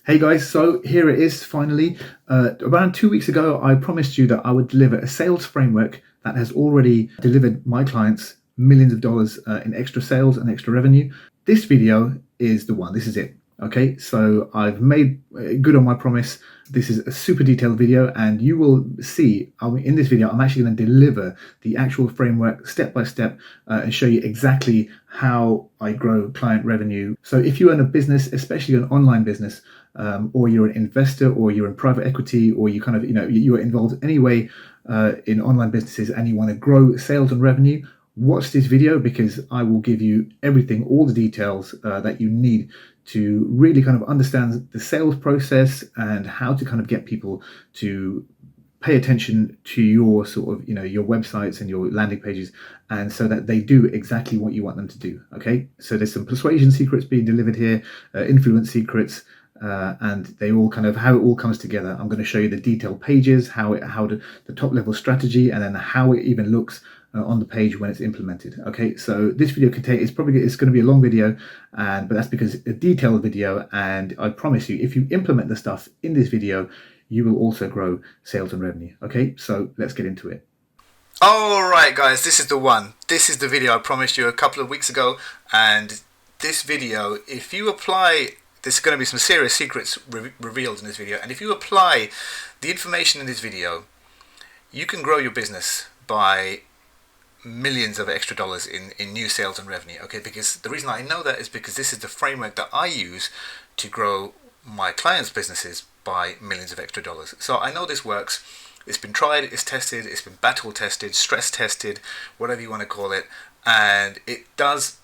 Hey guys, so here it is finally. Around 2 weeks ago, I promised you that I would deliver a sales framework that has already delivered my clients millions of dollars in extra sales and extra revenue. This video is the one, this is it. Okay, so I've made good on my promise. This is a super detailed video, and you will see in this video, I'm actually going to deliver the actual framework step by step and show you exactly how I grow client revenue. So if you own a business, especially an online business, or you're an investor, or you're in private equity, or you kind of, you are involved anyway in online businesses and you want to grow sales and revenue, watch this video because I will give you everything, all the details that you need to really kind of understand the sales process and how to kind of get people to pay attention to your sort of, your websites and your landing pages, and so that they do exactly what you want them to do. Okay, so there's some persuasion secrets being delivered here, influence secrets, and they all kind of how it all comes together. I'm going to show you the detailed pages, how the top level strategy, and then how it even looks on the page when it's implemented. Okay, so this video it's going to be a long video, but that's because it's a detailed video, and I promise you, if you implement the stuff in this video, you will also grow sales and revenue. Okay, so let's get into it. Alright guys, this is the one. This is the video I promised you a couple of weeks ago, and this video, if you apply, there's going to be some serious secrets revealed in this video, and if you apply the information in this video, you can grow your business by millions of extra dollars in new sales and revenue. Okay, because the reason I know that is because this is the framework that I use to grow my clients' businesses by millions of extra dollars. So I know this works. It's been tried, it's tested, it's been battle tested, stress tested, whatever you want to call it, and it does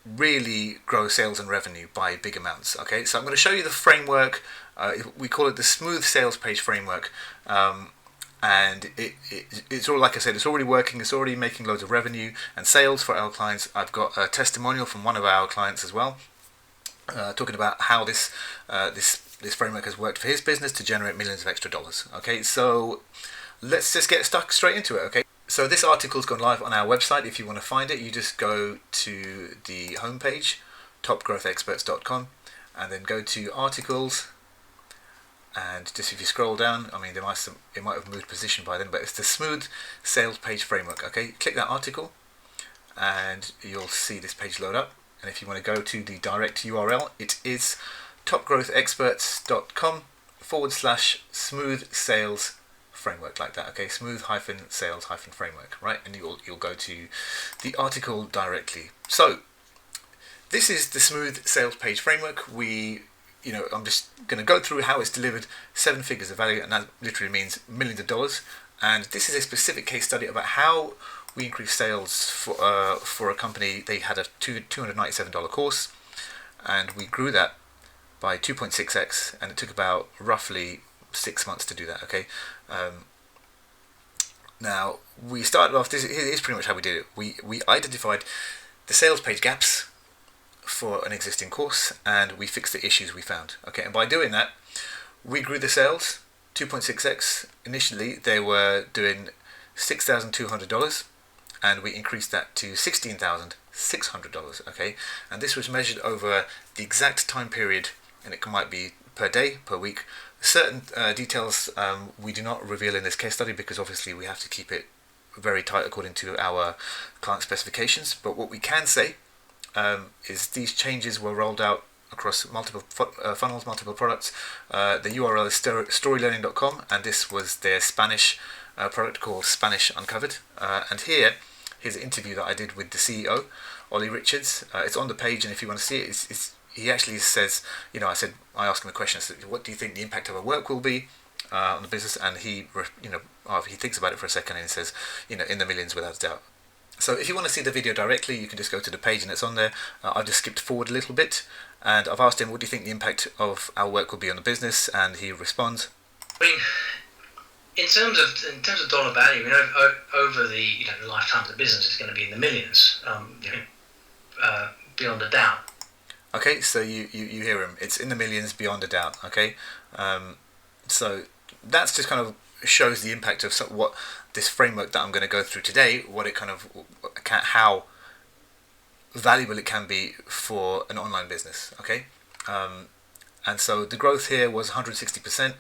really grow sales and revenue by big amounts. Okay, so I'm going to show you the framework. We call it the smooth sales page framework, and it's all, like I said, it's already working. It's already making loads of revenue and sales for our clients. I've got a testimonial from one of our clients as well, talking about how this framework has worked for his business to generate millions of extra dollars. Okay, so let's just get stuck straight into it. Okay, so this article's gone live on our website. If you want to find it, you just go to the homepage, topgrowthexperts.com, and then go to articles. And just if you scroll down, I mean, it might have moved position by then, but it's the smooth sales page framework. Okay, click that article, and you'll see this page load up. And if you want to go to the direct URL, it is topgrowthexperts.com/smooth sales framework, like that. Okay, smooth-sales-framework, right? And you'll go to the article directly. So this is the smooth sales page framework. I'm just going to go through how it's delivered 7 figures of value, and that literally means millions of dollars. And this is a specific case study about how we increased sales for a company. They had a $297 course, and we grew that by 2.6x, and it took about roughly 6 months to do that. Okay, now we started off. This is pretty much how we did it. We identified the sales page gaps for an existing course, and we fixed the issues we found. Okay, and by doing that, we grew the sales 2.6x. Initially, they were doing $6,200, and we increased that to $16,600. Okay, and this was measured over the exact time period, and it might be per day, per week. Certain details we do not reveal in this case study because obviously we have to keep it very tight according to our client specifications. But what we can say is these changes were rolled out across multiple funnels, multiple products. The URL is storylearning.com, and this was their Spanish product called Spanish Uncovered. And here's an interview that I did with the CEO, Ollie Richards. It's on the page, and if you want to see it, he actually says, I asked him a question. I said, what do you think the impact of our work will be on the business? And he thinks about it for a second, and he says, in the millions without a doubt. So if you want to see the video directly, you can just go to the page and it's on there. I've just skipped forward a little bit, and I've asked him, what do you think the impact of our work will be on the business? And he responds, I mean, in terms of dollar value, over the lifetime of the business, it's going to be in the millions, beyond a doubt. Okay, so you hear him. It's in the millions beyond a doubt. Okay, so that's just kind of shows the impact of what this framework that I'm going to go through today, how valuable it can be for an online business. Okay, And so the growth here was 160%,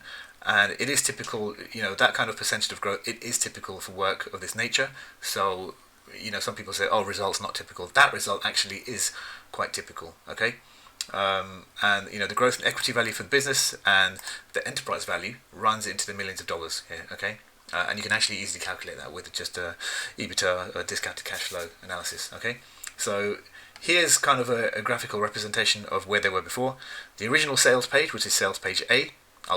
and it is typical, that kind of percentage of growth, it is typical for work of this nature. So, some people say, oh, results not typical. That result actually is quite typical, okay? And the growth in equity value for the business and the enterprise value runs into the millions of dollars here, okay? And you can actually easily calculate that with just a EBITDA, a discounted cash flow analysis, okay? So here's kind of a graphical representation of where they were before. The original sales page, which is sales page A,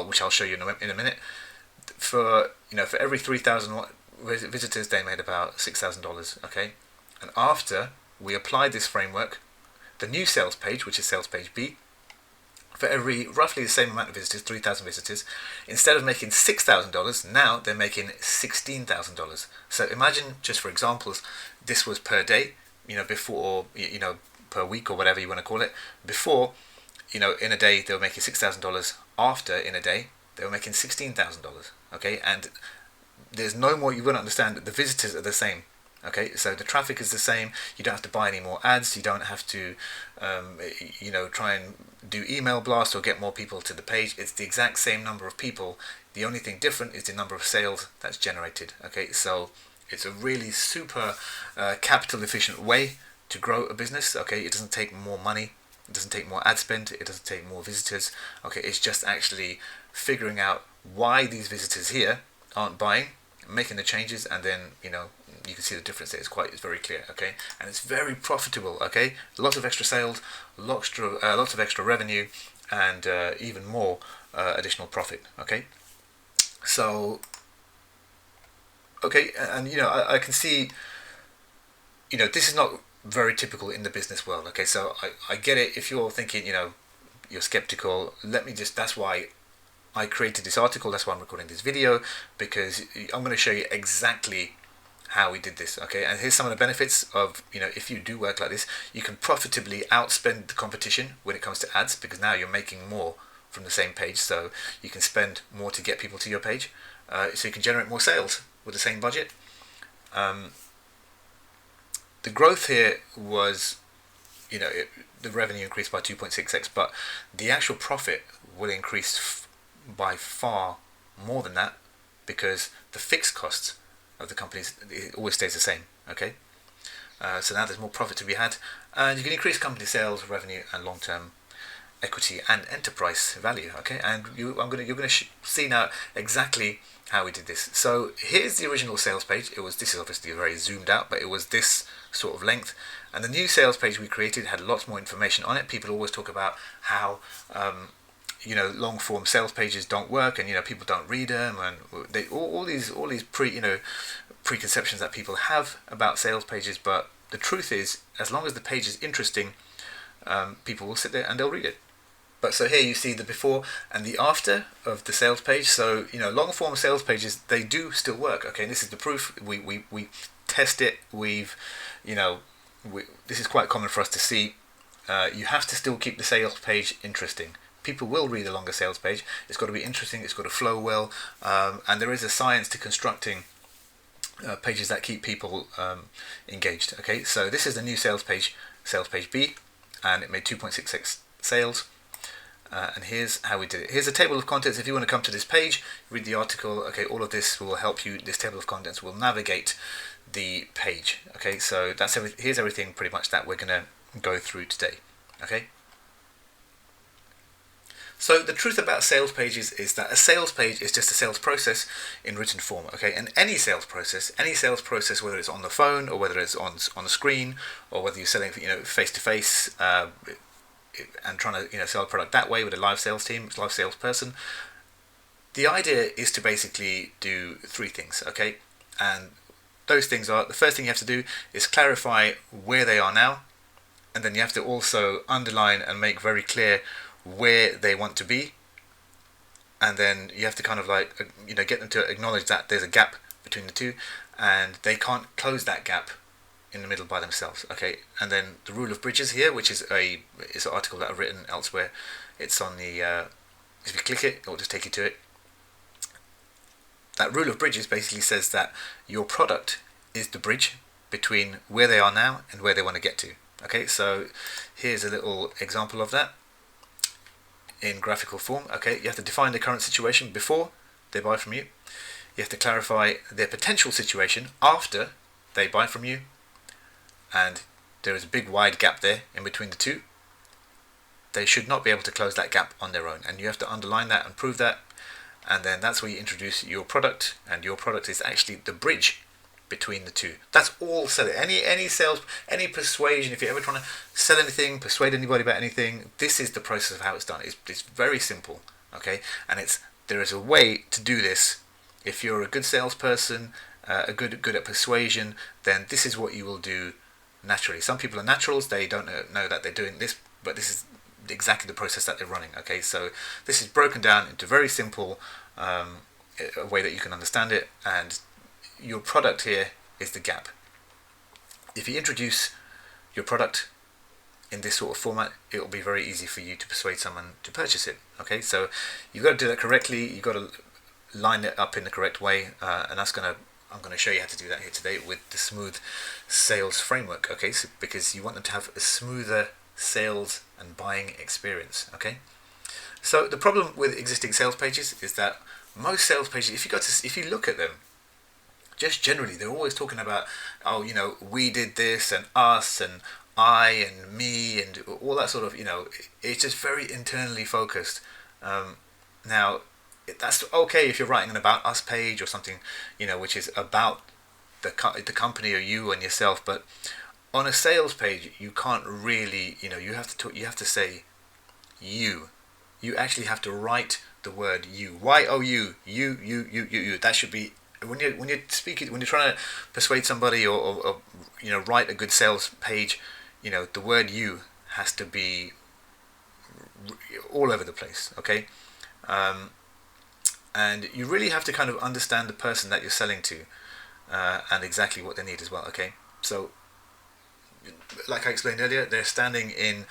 which I'll show you in a minute. For every 3,000 visitors, they made about $6,000. Okay, and after we applied this framework, the new sales page, which is sales page B, for every roughly the same amount of visitors, 3,000 visitors, instead of making $6,000, now they're making $16,000. So imagine, just for examples, this was per day. Before, per week or whatever you want to call it. Before, in a day they were making $6,000. After, in a day, they were making $16,000. Okay, and there's no more. You wouldn't understand that the visitors are the same. Okay, so the traffic is the same. You don't have to buy any more ads. You don't have to, try and do email blasts or get more people to the page. It's the exact same number of people. The only thing different is the number of sales that's generated. Okay, so it's a really super capital efficient way to grow a business. Okay, it doesn't take more money, it doesn't take more ad spend, it doesn't take more visitors. Okay, it's just actually figuring out why these visitors here aren't buying, making the changes, and then you can see the difference there. It's very clear. Okay, and it's very profitable. Okay, lots of extra sales, lots of extra revenue, and even more additional profit. Okay, so. Okay, and I can see, this is not very typical in the business world. Okay, so I get it. If you're thinking, you're skeptical, that's why I created this article. That's why I'm recording this video, because I'm going to show you exactly how we did this. Okay, and here's some of the benefits of, if you do work like this, you can profitably outspend the competition when it comes to ads, because now you're making more from the same page, so you can spend more to get people to your page, so you can generate more sales with the same budget. The growth here was, the revenue increased by 2.6x, but the actual profit will increase by far more than that, because the fixed costs of the companies, it always stays the same. Okay, so now there's more profit to be had, and you can increase company sales, revenue, and long-term equity and enterprise value. Okay, and you're going to see now exactly how we did this. So here's the original sales page. This is obviously very zoomed out, but it was this sort of length. And the new sales page we created had lots more information on it. People always talk about how long form sales pages don't work, and people don't read them, and all these preconceptions that people have about sales pages. But the truth is, as long as the page is interesting, people will sit there and they'll read it. But so here you see the before and the after of the sales page. So long form sales pages, they do still work. Okay, and this is the proof. We test it. This is quite common for us to see. You have to still keep the sales page interesting. People will read a longer sales page. It's got to be interesting. It's got to flow well, and there is a science to constructing pages that keep people engaged. Okay, so this is the new sales page B, and it made 2.66 sales. And here's how we did it. Here's a table of contents. If you want to come to this page, read the article. Okay, all of this will help you. This table of contents will navigate the page. Okay, so here's everything pretty much that we're going to go through today. Okay. So the truth about sales pages is that a sales page is just a sales process in written form. Okay, and any sales process, whether it's on the phone or whether it's on a screen, or whether you're selling face to face, and trying to sell a product that way with a live sales team, live salesperson. The idea is to basically do three things, okay? And those things are, the first thing you have to do is clarify where they are now, and then you have to also underline and make very clear where they want to be, and then you have to kind of get them to acknowledge that there's a gap between the two, and they can't close that gap in the middle by themselves. Okay, and then the rule of bridges here, which is an article that I've written elsewhere. It's on the if you click it, it will just take you to it. That rule of bridges basically says that your product is the bridge between where they are now and where they want to get to. Okay, so here's a little example of that. in graphical form. Okay, you have to define the current situation before they buy from you. You have to clarify their potential situation after they buy from you, and there is a big wide gap there in between the two. They should not be able to close that gap on their own, and you have to underline that and prove that. And then that's where you introduce your product, and your product is actually the bridge between the two. That's all selling. Any sales, any persuasion. If you're ever trying to sell anything, persuade anybody about anything, this is the process of how it's done. It's very simple, okay? And there is a way to do this. If you're a good salesperson, good at persuasion, then this is what you will do naturally. Some people are naturals; they don't know that they're doing this, but this is exactly the process that they're running. Okay, so this is broken down into very simple a way that you can understand it, and your product here is the gap. If you introduce your product in this sort of format, it will be very easy for you to persuade someone to purchase it. Okay, so you've got to do that correctly. You've got to line it up in the correct way, and I'm going to show you how to do that here today with the Smooth Sales Framework. Okay, so because you want them to have a smoother sales and buying experience. Okay, so the problem with existing sales pages is that most sales pages, if you look at them, just generally, they're always talking about, oh, we did this and us and I and me and all that sort of, it's just very internally focused. Now, that's okay if you're writing an about us page or something, which is about the company or you and yourself. But on a sales page, you can't really, you have to say you. You actually have to write the word you. Y-O-U. You. That should be. When you're speaking, when you're trying to persuade somebody or write a good sales page, the word you has to be all over the place. Okay, and you really have to kind of understand the person that you're selling to, and exactly what they need as well. Okay, so like I explained earlier, they're standing in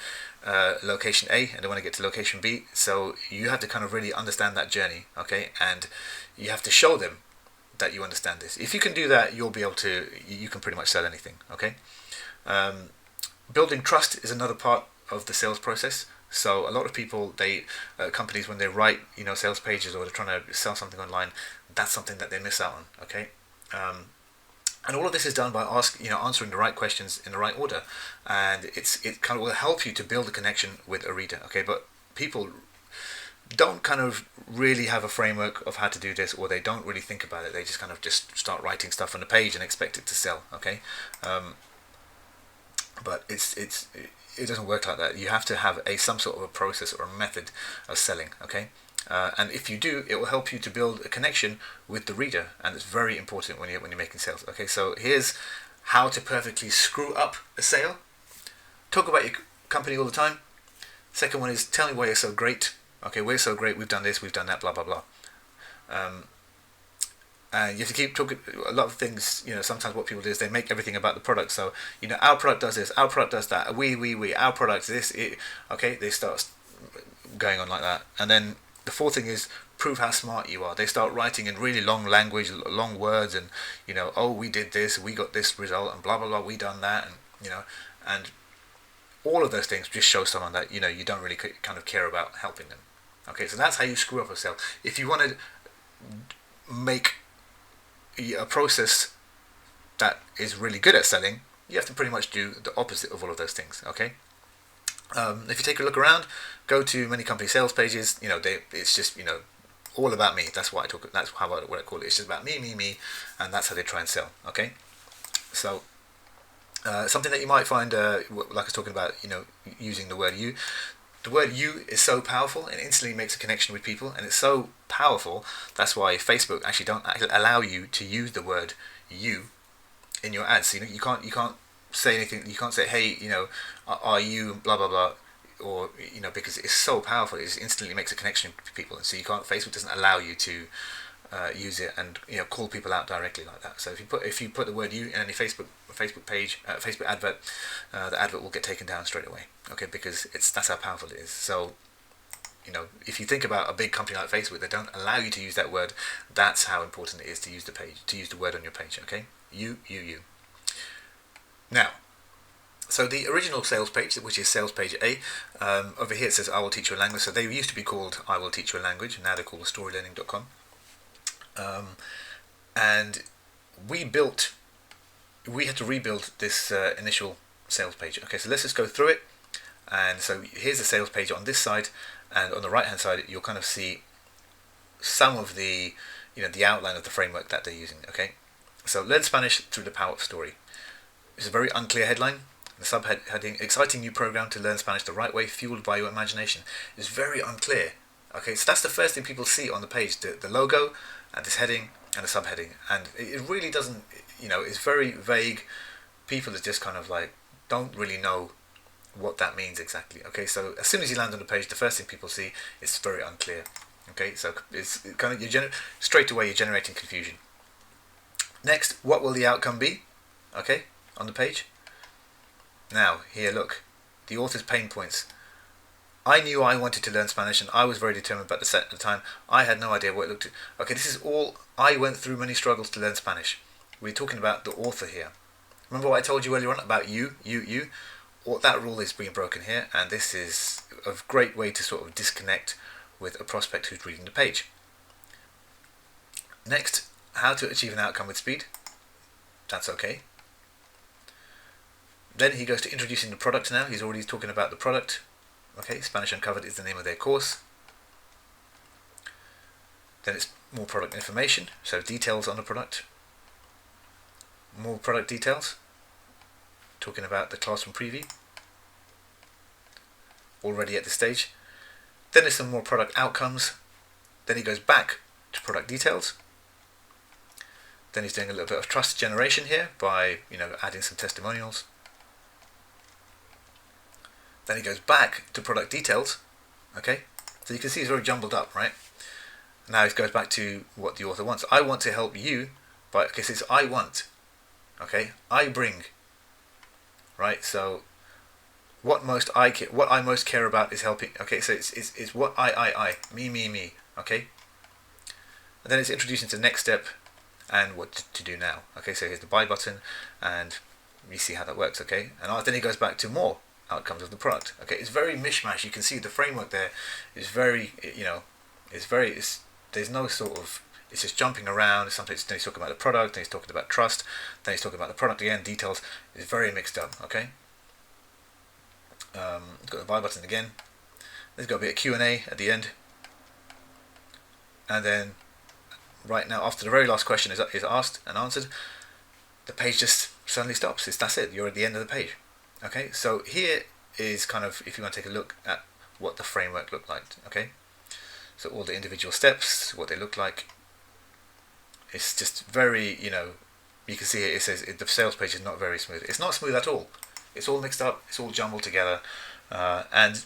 location A and they want to get to location B, so you have to kind of really understand that journey. Okay, and you have to show them that you understand this. If you can do that, you'll be able to. You can pretty much sell anything. Okay. Building trust is another part of the sales process. So a lot of people, companies, when they write sales pages or they're trying to sell something online, that's something that they miss out on. Okay. And all of this is done by answering the right questions in the right order, and it kind of will help you to build a connection with a reader. Okay, but people don't kind of really have a framework of how to do this, or they don't really think about it. They just kind of just start writing stuff on the page and expect it to sell. Okay, but it doesn't work like that. You have to have some sort of a process or a method of selling. Okay, and if you do, it will help you to build a connection with the reader, and it's very important when you're making sales. Okay, so here's how to perfectly screw up a sale. Talk about your company all the time. Second one is tell me why you're so great. Okay, we're so great, we've done this, we've done that, blah, blah, blah. And you have to keep talking. A lot of things, sometimes what people do is they make everything about the product. So, our product does this, our product does that, we, our product is this, okay, they start going on like that. And then the fourth thing is prove how smart you are. They start writing in really long language, long words, and, oh, we did this, we got this result, and blah, blah, blah, we done that, and, and all of those things just show someone that, you don't really kind of care about helping them. Okay, so that's how you screw up a sale. If you want to make a process that is really good at selling, you have to pretty much do the opposite of all of those things. Okay, if you take a look around, go to many company sales pages. It's just all about me. That's what I talk. That's what I call it. It's just about me, and that's how they try and sell. Okay, so something that you might find, like I was talking about, using the word you. The word you is so powerful and instantly makes a connection with people, and it's so powerful, that's why Facebook actually don't allow you to use the word you in your ads. You can't say anything, you can't say, hey, are you blah blah blah, or because it's so powerful, it instantly makes a connection with people, and so Facebook doesn't allow you to use it and call people out directly like that. So if you put the word you in any Facebook page, Facebook advert, the advert will get taken down straight away. Okay, because that's how powerful it is. So if you think about a big company like Facebook, they don't allow you to use that word. That's how important it is to use the word on your page. Okay, you. Now, So the original sales page, which is sales page A, over here it says I will teach you a language. So they used to be called I will teach you a language, and now they're called storylearning.com. And we had to rebuild this initial sales page. Okay, so let's just go through it. And so here's the sales page on this side, and on the right hand side you'll kind of see some of the the outline of the framework that they're using. Okay, so learn Spanish through the power of story. It's a very unclear headline. The subheading: exciting new program to learn Spanish the right way, fueled by your imagination. It's very unclear. Okay, so that's the first thing people see on the page: the logo and this heading and the subheading, and it really doesn't. It's very vague. People are just kind of like don't really know what that means exactly. Okay, so as soon as you land on the page, the first thing people see is very unclear. Okay, so it's kind of straight away you're generating confusion. Next, what will the outcome be? Okay, on the page. Now here, look, the author's pain points. I knew I wanted to learn Spanish, and I was very determined about at the time. I had no idea what it looked like. Okay, this is all. I went through many struggles to learn Spanish. We're talking about the author here. Remember what I told you earlier on about you. Well, that rule is being broken here, and this is a great way to sort of disconnect with a prospect who's reading the page. Next, how to achieve an outcome with speed. That's okay. Then he goes to introducing the product now. He's already talking about the product. Okay, Spanish Uncovered is the name of their course. Then it's more product information, so details on the product. More product details. Talking about the classroom preview. Already at this stage. Then there's some more product outcomes. Then he goes back to product details. Then he's doing a little bit of trust generation here by adding some testimonials. Then he goes back to product details. Okay, so you can see it's very jumbled up, right? Now he goes back to what the author wants. I want to help you, but okay, so it's I want. Okay, I bring. Right, so what I most care about is helping. Okay, so it's what I me. Okay, and then it's introducing to the next step and what to do now. Okay, so here's the buy button, and you see how that works. Okay, and then he goes back to more outcomes of the product. Okay, it's very mishmash. You can see the framework there is very there's no sort of, it's just jumping around. Sometimes then he's talking about the product, then he's talking about trust, then he's talking about the product again, details. It's very mixed up. Okay, got the buy button again. There's got a bit of Q&A at the end, and then right now after the very last question is asked and answered, the page just suddenly stops. That's it. You're at the end of the page. Okay, so here is kind of, if you want to take a look at what the framework looked like. Okay, so all the individual steps, what they look like. It's just very, you can see it says the sales page is not very smooth. It's not smooth at all. It's all mixed up. It's all jumbled together, and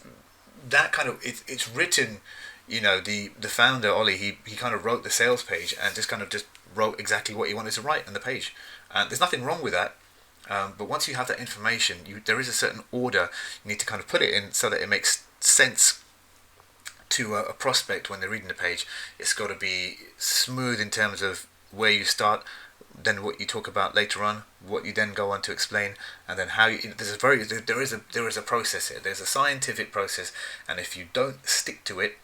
that kind of it's written. The founder Ollie, he kind of wrote the sales page and just wrote exactly what he wanted to write on the page, and there's nothing wrong with that. But once you have that information, there is a certain order you need to kind of put it in so that it makes sense to a prospect when they're reading the page. It's got to be smooth in terms of where you start, then what you talk about later on, what you then go on to explain, and then how you. There is a process here. There's a scientific process, and if you don't stick to it,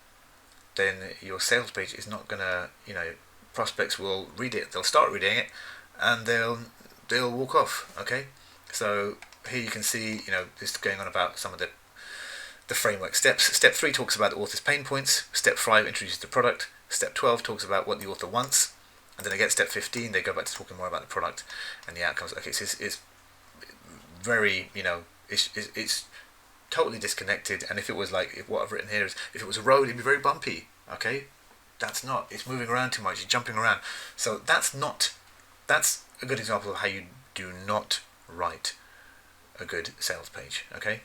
then your sales page is not gonna. Prospects will read it. They'll start reading it, and they'll walk off. Okay, so here you can see this is going on about some of the framework steps. Step 3 talks about the author's pain points. Step 5 introduces the product. Step 12 talks about what the author wants, and then again step 15 they go back to talking more about the product and the outcomes. Okay, so it's very it's totally disconnected. And if it was like, if what I've written here is, if it was a road, it'd be very bumpy. Okay, that's not. It's moving around too much. It's jumping around. So that's a good example of how you do not write a good sales page. Okay.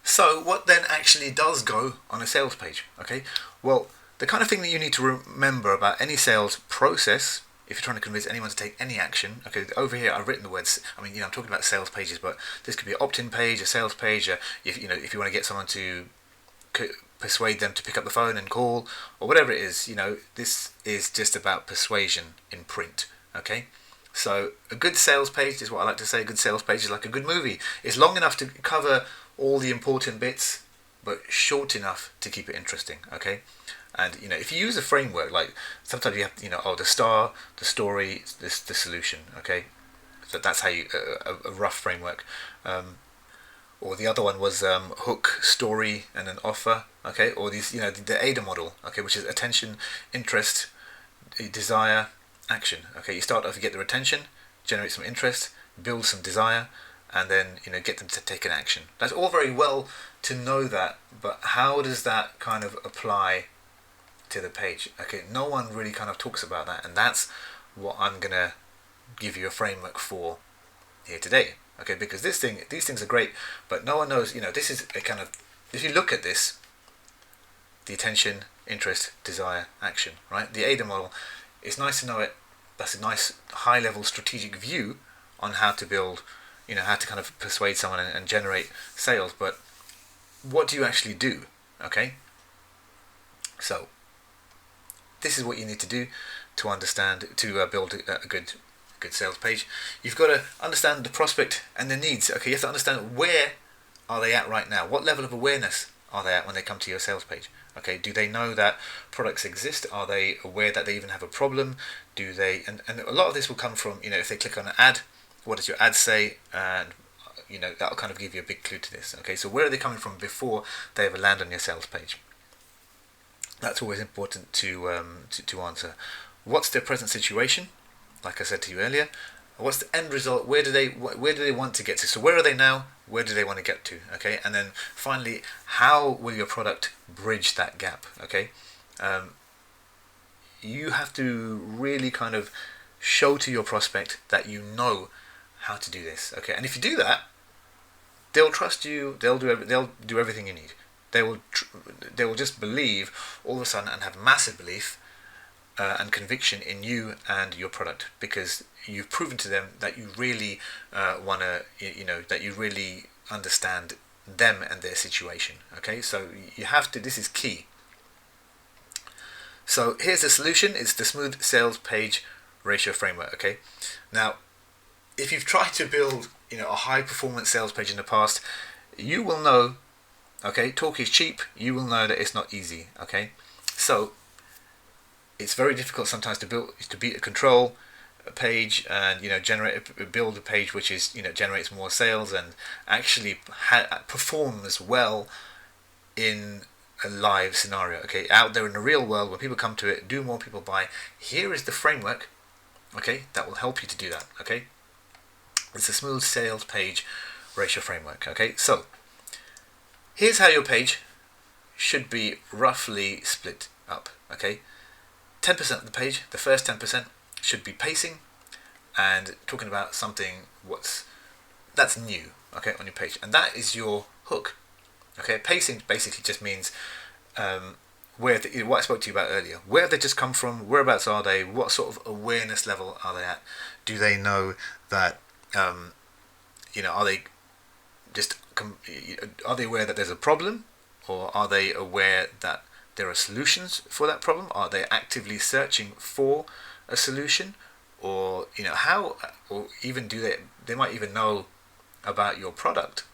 So what then actually does go on a sales page? Okay. Well, the kind of thing that you need to remember about any sales process, if you're trying to convince anyone to take any action. Okay, over here I've written the words. I'm talking about sales pages, but this could be an opt-in page, a sales page. If you want to get someone to persuade them to pick up the phone and call, or whatever it is. This is just about persuasion in print. Okay, So a good sales page is what I like to say. A good sales page is like a good movie. It's long enough to cover all the important bits, but short enough to keep it interesting. Okay, and if you use a framework, like sometimes you have the star, the story, the solution. Okay, so that's how you a rough framework. Or the other one was hook, story, and an offer. Okay, or these the AIDA model. Okay, which is attention, interest, desire, action. Okay, you start off, you get their attention, generate some interest, build some desire, and then get them to take an action. That's all very well to know that, but how does that kind of apply to the page? Okay, no one really kind of talks about that, and that's what I'm gonna give you a framework for here today. Okay, because these things are great, but no one knows. This is a kind of, if you look at this, the attention, interest, desire, action. Right, the AIDA model. It's nice to know it. That's a nice high-level strategic view on how to build, how to kind of persuade someone and generate sales. But what do you actually do? Okay. So this is what you need to do to understand, to build a good sales page. You've got to understand the prospect and the needs. Okay, you have to understand where are they at right now. What level of awareness are they at when they come to your sales page? Okay, do they know that products exist? Are they aware that they even have a problem? Do they? And a lot of this will come from, if they click on an ad, what does your ad say? And that'll kind of give you a big clue to this. Okay, so where are they coming from before they ever land on your sales page? That's always important to answer. What's their present situation? Like I said to you earlier, what's the end result? Where do they want to get to? So where are they now? Where do they want to get to? Okay, and then finally, how will your product bridge that gap? Okay, you have to really kind of show to your prospect that you know how to do this. Okay, and if you do that, they'll trust you. They'll do everything you need. They will just believe all of a sudden and have massive belief and conviction in you and your product, because you've proven to them that you really want to, that you really understand them and their situation. Okay, so you have to. This is key. So here's the solution. It's the smooth sales page ratio framework. Okay, now if you've tried to build a high performance sales page in the past, you will know. Okay, talk is cheap. You will know that it's not easy. Okay, so it's very difficult sometimes to beat a control page and build a page which is generates more sales and actually performs well in a live scenario. Okay, out there in the real world, when people come to it, do more people buy? Here is the framework. Okay, that will help you to do that. Okay, it's a smooth sales page ratio framework. Okay, so here's how your page should be roughly split up. Okay, 10% of the page, the first 10%, should be pacing and talking about something that's new, okay, on your page, and that is your hook. Okay, pacing basically just means what I spoke to you about earlier. Where have they just come from? Whereabouts are they? What sort of awareness level are they at? Do they know that? Are they just are they aware that there's a problem, or are they aware that there are solutions for that problem? Are they actively searching for a solution, or how, or even they might even know about your product,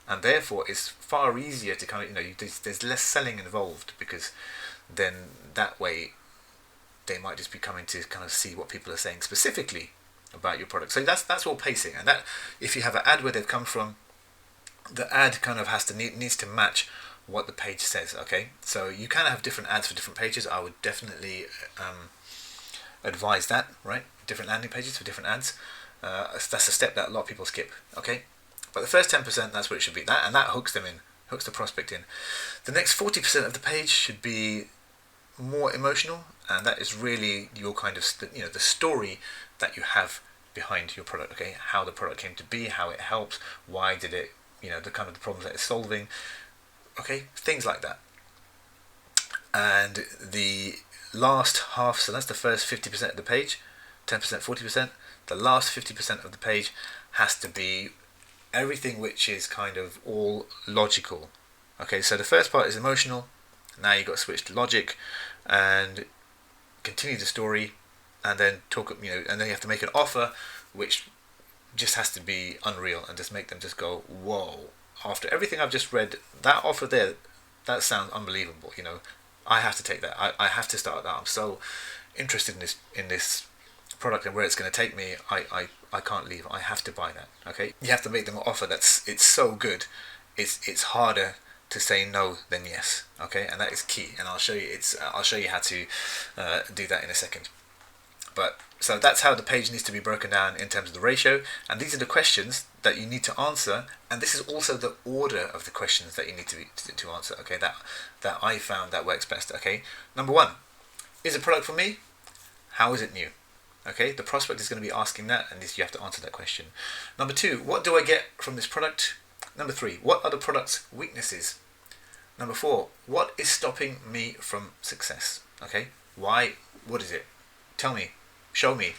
and therefore it's far easier to kind of there's less selling involved, because then that way they might just be coming to kind of see what people are saying specifically about your product. So that's all pacing, and that if you have an ad where they've come from, the ad kind of needs to match what the page says. Okay, so you can have different ads for different pages. I would definitely advise that, right? Different landing pages for different ads. That's a step that a lot of people skip. Okay, but the first 10%, that's what it should be. That hooks them in, hooks the prospect in. The next 40% of the page should be more emotional, and that is really your kind of the story that you have behind your product. Okay, how the product came to be, how it helps, why did it, the kind of the problems that it's solving. Okay, things like that. And the last half, so that's the first 50% of the page, 10%, 40%. The last 50% of the page has to be everything which is kind of all logical. Okay, so the first part is emotional. Now you've got to switch to logic and continue the story, and then and then you have to make an offer which just has to be unreal and just make them just go, whoa. After everything I've just read, that offer there, that sounds unbelievable. I have to take that. I have to start that. I'm so interested in this product and where it's going to take me. I can't leave. I have to buy that. Okay, you have to make them an offer it's so good. It's harder to say no than yes. Okay, and that is key. And I'll show you how to do that in a second. But so that's how the page needs to be broken down in terms of the ratio, and these are the questions that you need to answer, and this is also the order of the questions that you need to answer. Okay, that I found that works best. Okay, number one, is a product for me? How is it new? Okay, the prospect is going to be asking that, and you have to answer that question. Number two, what do I get from this product? Number three, what are the product's weaknesses? Number four, what is stopping me from success? Okay, why? What is it? Tell me. Show me.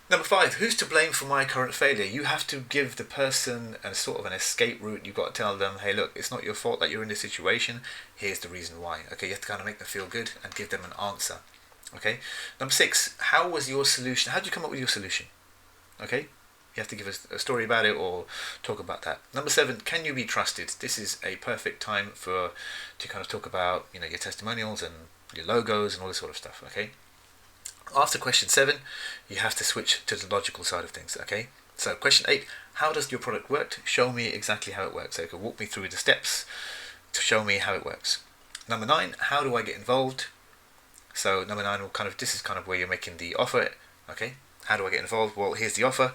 Number five, who's to blame for my current failure? You have to give the person a sort of an escape route. You've got to tell them, hey, look, it's not your fault that you're in this situation. Here's the reason why. Okay, you have to kind of make them feel good and give them an answer. Okay. Number six, how was your solution? How did you come up with your solution? Okay. You have to give us a story about it or talk about that. Number seven, can you be trusted? This is a perfect time to kind of talk about, your testimonials and your logos and all this sort of stuff. Okay. After question 7, you have to switch to the logical side of things. Okay, so question 8, how does your product work? Show me exactly how it works. So you can walk me through the steps to show me how it works. Number 9, how do I get involved? So number 9 will this is kind of where you're making the offer. Okay, how do I get involved? Well, here's the offer.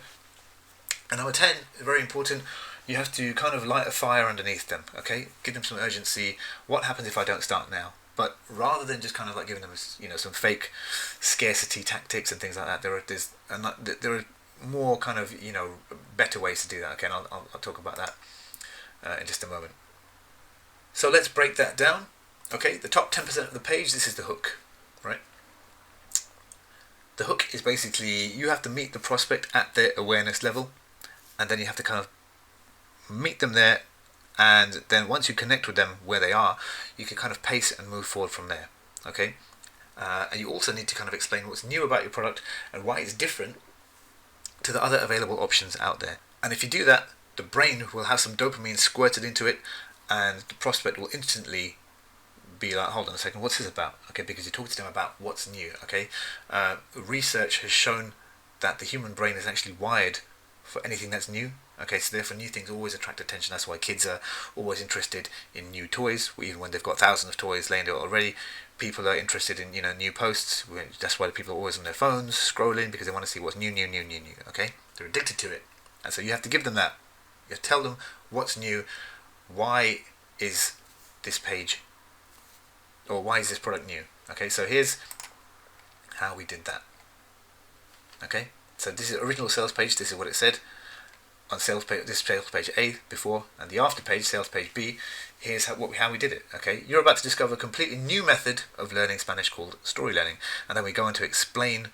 And number 10, very important, you have to kind of light a fire underneath them. Okay, give them some urgency. What happens if I don't start now? But rather than just kind of like giving them, some fake scarcity tactics and things like that, there are more kind of, better ways to do that. Okay, and I'll talk about that in just a moment. So let's break that down. Okay, the top 10% of the page, this is the hook, right? The hook is basically, you have to meet the prospect at their awareness level, and then you have to kind of meet them there. And then once you connect with them where they are, you can kind of pace and move forward from there. Okay, and you also need to kind of explain what's new about your product and why it's different to the other available options out there. And if you do that, the brain will have some dopamine squirted into it, and the prospect will instantly be like, hold on a second, what's this about? Okay, because you talk to them about what's new. Okay, research has shown that the human brain is actually wired for anything that's new. Okay, so therefore new things always attract attention. That's why kids are always interested in new toys, even when they've got thousands of toys laying there already. People are interested in new posts. That's why people are always on their phones scrolling, because they want to see what's new. Okay, they're addicted to it, and so you have to give them that. You have to tell them what's new. Why is this page, or why is this product new? Okay, so here's how we did that. Okay, so this is the original sales page. This is what it said on sales page, this sales page A before, and the after page, sales page B. Here's how we did it. Okay, you're about to discover a completely new method of learning Spanish called story learning, and then we go on to explain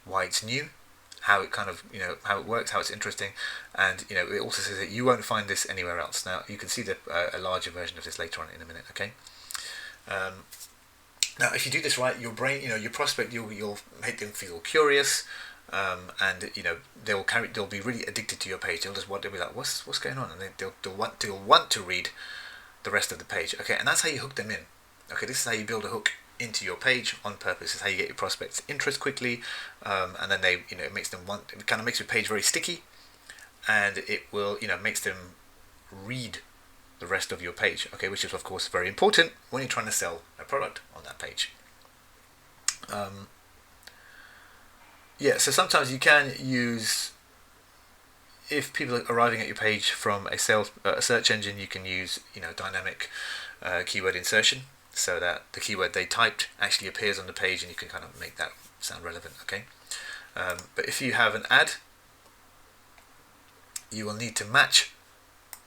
why it's new, how it kind of how it works, how it's interesting, and it also says that you won't find this anywhere else. Now you can see a larger version of this later on in a minute. Okay. Now if you do this right, your brain, your prospect, you'll make them feel curious. And they'll be really addicted to your page. They'll be like, what's going on, and they'll want to read the rest of the page. Okay, and that's how you hook them in. Okay, this is how you build a hook into your page on purpose. This is how you get your prospects interest quickly, and then it makes them want. It kind of makes your page very sticky, and it will makes them read the rest of your page. Okay, which is of course very important when you're trying to sell a product on that page. Yeah, so sometimes you can use, if people are arriving at your page from a search engine, you can use dynamic keyword insertion, so that the keyword they typed actually appears on the page, and you can kind of make that sound relevant. Okay, but if you have an ad, you will need to match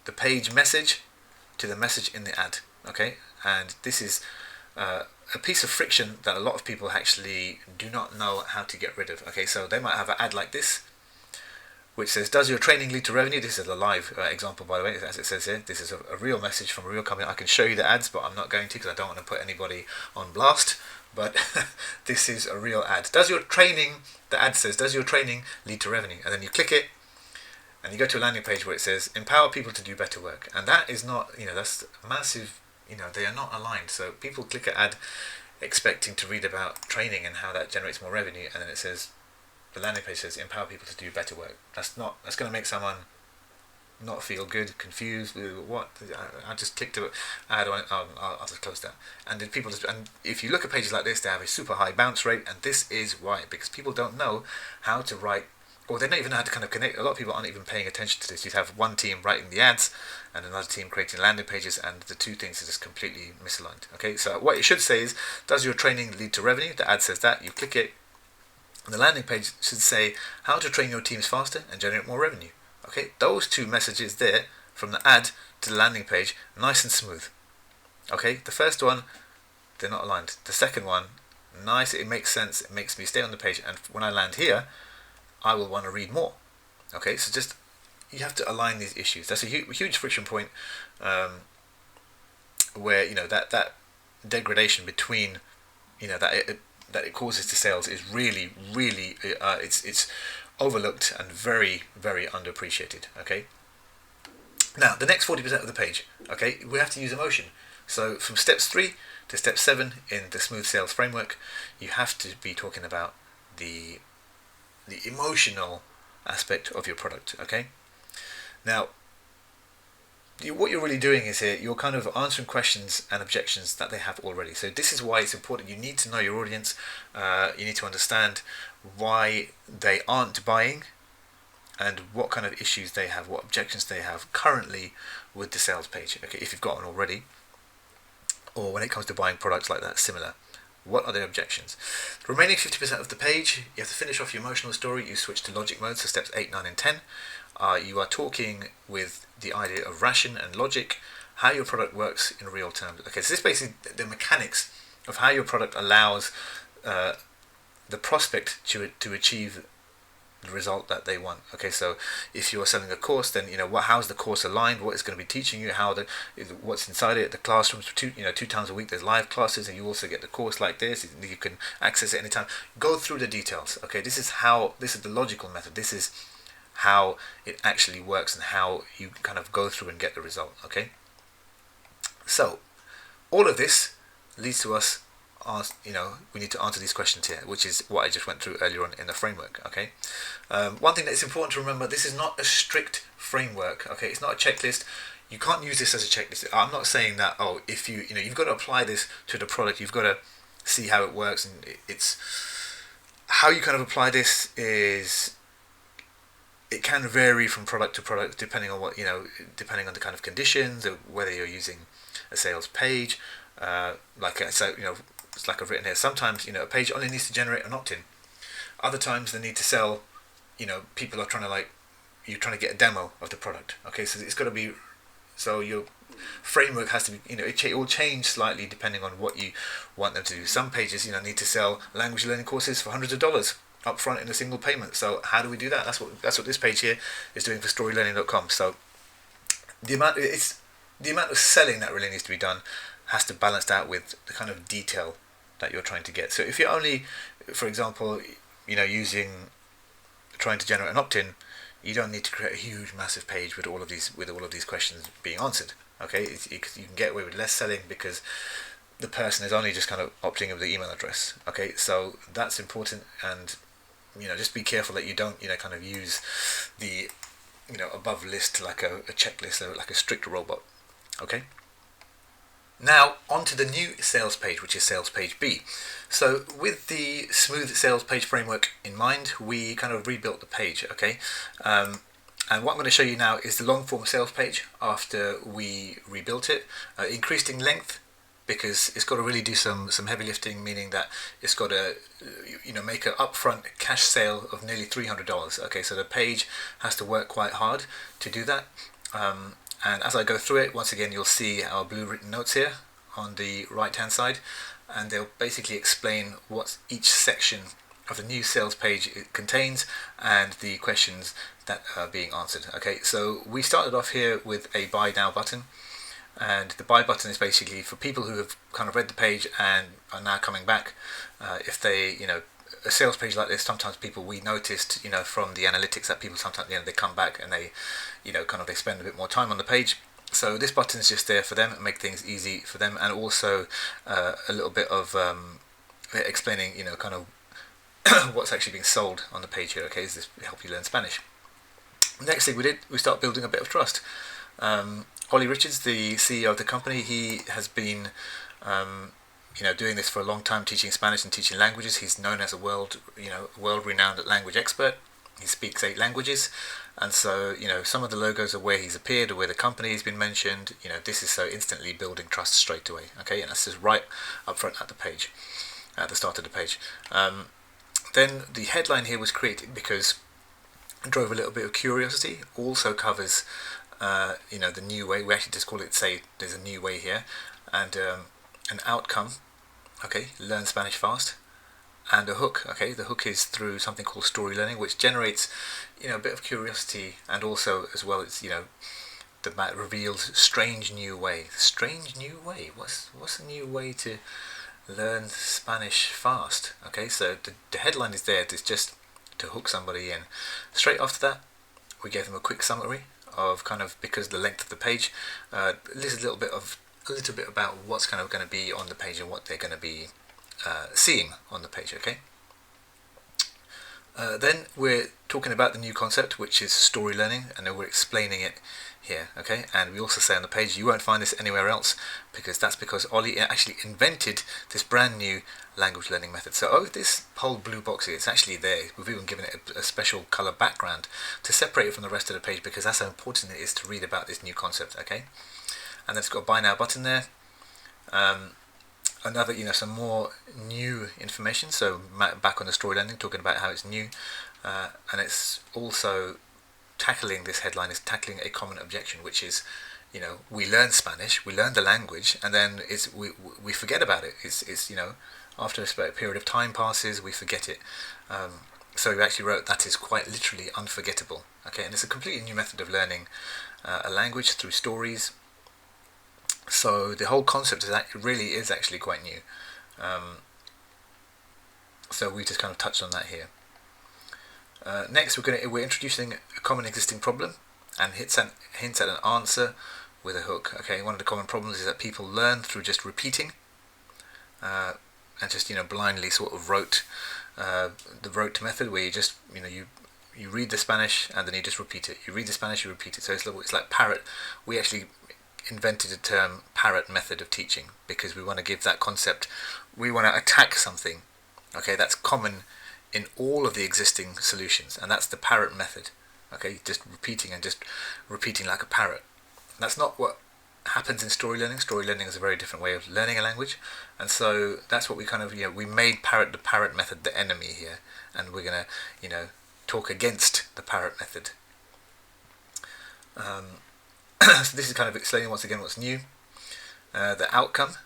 the page message to the message in the ad. Okay, and this is a piece of friction that a lot of people actually do not know how to get rid of. Okay, so they might have an ad like this, which says, does your training lead to revenue? This is a live example, by the way, as it says here. This is a real message from a real company. I can show you the ads, but I'm not going to, because I don't want to put anybody on blast. but this is a real ad. Does your training, the ad says, does your training lead to revenue? And then you click it, and you go to a landing page where it says empower people to do better work. And that is not, that's massive, they are not aligned. So people click an ad expecting to read about training and how that generates more revenue, and then it says, the landing page says empower people to do better work. That's going to make someone not feel good, confused. What? I just clicked to ad on it. I'll just close that. And then and if you look at pages like this, they have a super high bounce rate, and this is why, because people don't know how to write, or they don't even know how to kind of connect. A lot of people aren't even paying attention to this. You'd have one team writing the ads and another team creating landing pages, and the two things are just completely misaligned. Okay, so what it should say is, does your training lead to revenue? The ad says that. You click it, and the landing page should say how to train your teams faster and generate more revenue. Okay, those two messages there, from the ad to the landing page, nice and smooth. Okay, the first one, they're not aligned. The second one, nice, it makes sense, it makes me stay on the page, and when I land here, I will want to read more. Okay, so just, you have to align these issues. That's a huge friction point, where, that degradation between, that it causes to sales is really, it's overlooked and very, very underappreciated. Okay. Now the next 40% of the page, okay, we have to use emotion. So from steps 3 to step 7 in the smooth sales framework, you have to be talking about the emotional aspect of your product. Okay. Now, what you're really doing is here, you're kind of answering questions and objections that they have already. So this is why it's important. You need to know your audience. You need to understand why they aren't buying and what kind of issues they have, what objections they have currently with the sales page. Okay, if you've got one already, or when it comes to buying products like that, similar. What are their objections? The remaining 50% of the page, you have to finish off your emotional story. You switch to logic mode, so steps 8, 9, and 10. You are talking with the idea of ration and logic, how your product works in real terms. Okay, so this is basically the mechanics of how your product allows the prospect to achieve the result that they want. Okay, so if you're selling a course, then how's the course aligned, what it's going to be teaching you, what's inside it, the classrooms, 2 times a week there's live classes, and you also get the course like this, you can access it anytime. Go through the details. Okay, this is the logical method. This is how it actually works and how you kind of go through and get the result. Okay, so all of this leads to us we need to answer these questions here, which is what I just went through earlier on in the framework. Okay, one thing that is important to remember, this is not a strict framework. Okay, it's not a checklist. You can't use this as a checklist. I'm not saying that, if you've got to apply this to the product, you've got to see how it works, and it's how you kind of apply this is, it can vary from product to product depending on depending on the kind of conditions, or whether you're using a sales page, it's like I've written here. Sometimes a page only needs to generate an opt-in. Other times they need to sell. People are trying to you're trying to get a demo of the product. Okay, so it's got to be. So your framework has to be. It will change slightly depending on what you want them to do. Some pages need to sell language learning courses for hundreds of dollars up front in a single payment. So how do we do that? That's what this page here is doing for StoryLearning.com. So the amount of selling that really needs to be done has to balance out with the kind of detail that you're trying to get. So if you're only, for example, trying to generate an opt-in, you don't need to create a huge, massive page with all of these questions being answered. Okay, you can get away with less selling because the person is only just kind of opting with the email address. Okay, so that's important, and just be careful that you don't kind of use the above list like a checklist, or like a strict robot. Okay. Now onto the new sales page, which is sales page B. So with the smooth sales page framework in mind, we kind of rebuilt the page. Okay, and what I'm going to show you now is the long form sales page after we rebuilt it. Increased in length because it's got to really do some heavy lifting, meaning that it's got to make an upfront cash sale of nearly $300. Okay, so the page has to work quite hard to do that. And as I go through it, once again, you'll see our blue written notes here on the right hand side, and they'll basically explain what each section of the new sales page contains and the questions that are being answered. Okay, so we started off here with a buy now button. And the buy button is basically for people who have kind of read the page and are now coming back. If they, a sales page like this, sometimes we noticed, from the analytics that people sometimes, they come back and they, they spend a bit more time on the page. So this button is just there for them, make things easy for them, and also a little bit of explaining, kind of what's actually being sold on the page here. Okay, does this help you learn Spanish? Next thing we start building a bit of trust. Ollie Richards, the CEO of the company, he has been doing this for a long time, teaching Spanish and teaching languages. He's known as a world-renowned language expert. He speaks 8 languages, and so some of the logos are where he's appeared or where the company has been mentioned. This is so instantly building trust straight away. Okay, and that's just right up front at the page, at the start of the page. Then the headline here was created because it drove a little bit of curiosity. Also covers the new way. We actually just call it, say there's a new way here, and an outcome. Okay, learn Spanish fast, and a hook. Okay, the hook is through something called story learning, which generates a bit of curiosity, and also as well it's the map reveals strange new way. Strange new way. What's a new way to learn Spanish fast? Okay, so the headline is there. It's just to hook somebody in. Straight after that, we gave them a quick summary of kind of, because of the length of the page, a little bit about what's kind of going to be on the page and what they're going to be seeing on the page. Okay. Then we're talking about the new concept, which is story learning, and then we're explaining it here. Okay, and we also say on the page you won't find this anywhere else, because Ollie actually invented this brand new language learning method. So this whole blue box here, it's actually there. We've even given it a special color background to separate it from the rest of the page, because that's how important it is to read about this new concept. Okay, and then it's got a buy now button there. Another, some more new information. So back on the story learning, talking about how it's new, and it's also tackling, this headline is tackling a common objection, which is, we learn Spanish, we learn the language, and then we forget about it. It's after a period of time passes, we forget it. So we actually wrote that is quite literally unforgettable. Okay, and it's a completely new method of learning a language through stories. So the whole concept really is actually quite new. So we just kind of touched on that here. Next, we're introducing a common existing problem and hints at an answer with a hook. Okay, one of the common problems is that people learn through just repeating, and just blindly sort of rote the rote method, where you just you read the Spanish and then you just repeat it. You read the Spanish, you repeat it. So it's like parrot. We actually invented a term, parrot method of teaching, because we want to give that concept, we want to attack something, okay, that's common in all of the existing solutions, and that's the parrot method. Okay, just repeating like a parrot. That's not what happens in story learning. Story learning is a very different way of learning a language, and so that's what we kind of we made the parrot method the enemy here, and we're gonna talk against the parrot method. So this is kind of explaining once again what's new. The outcome,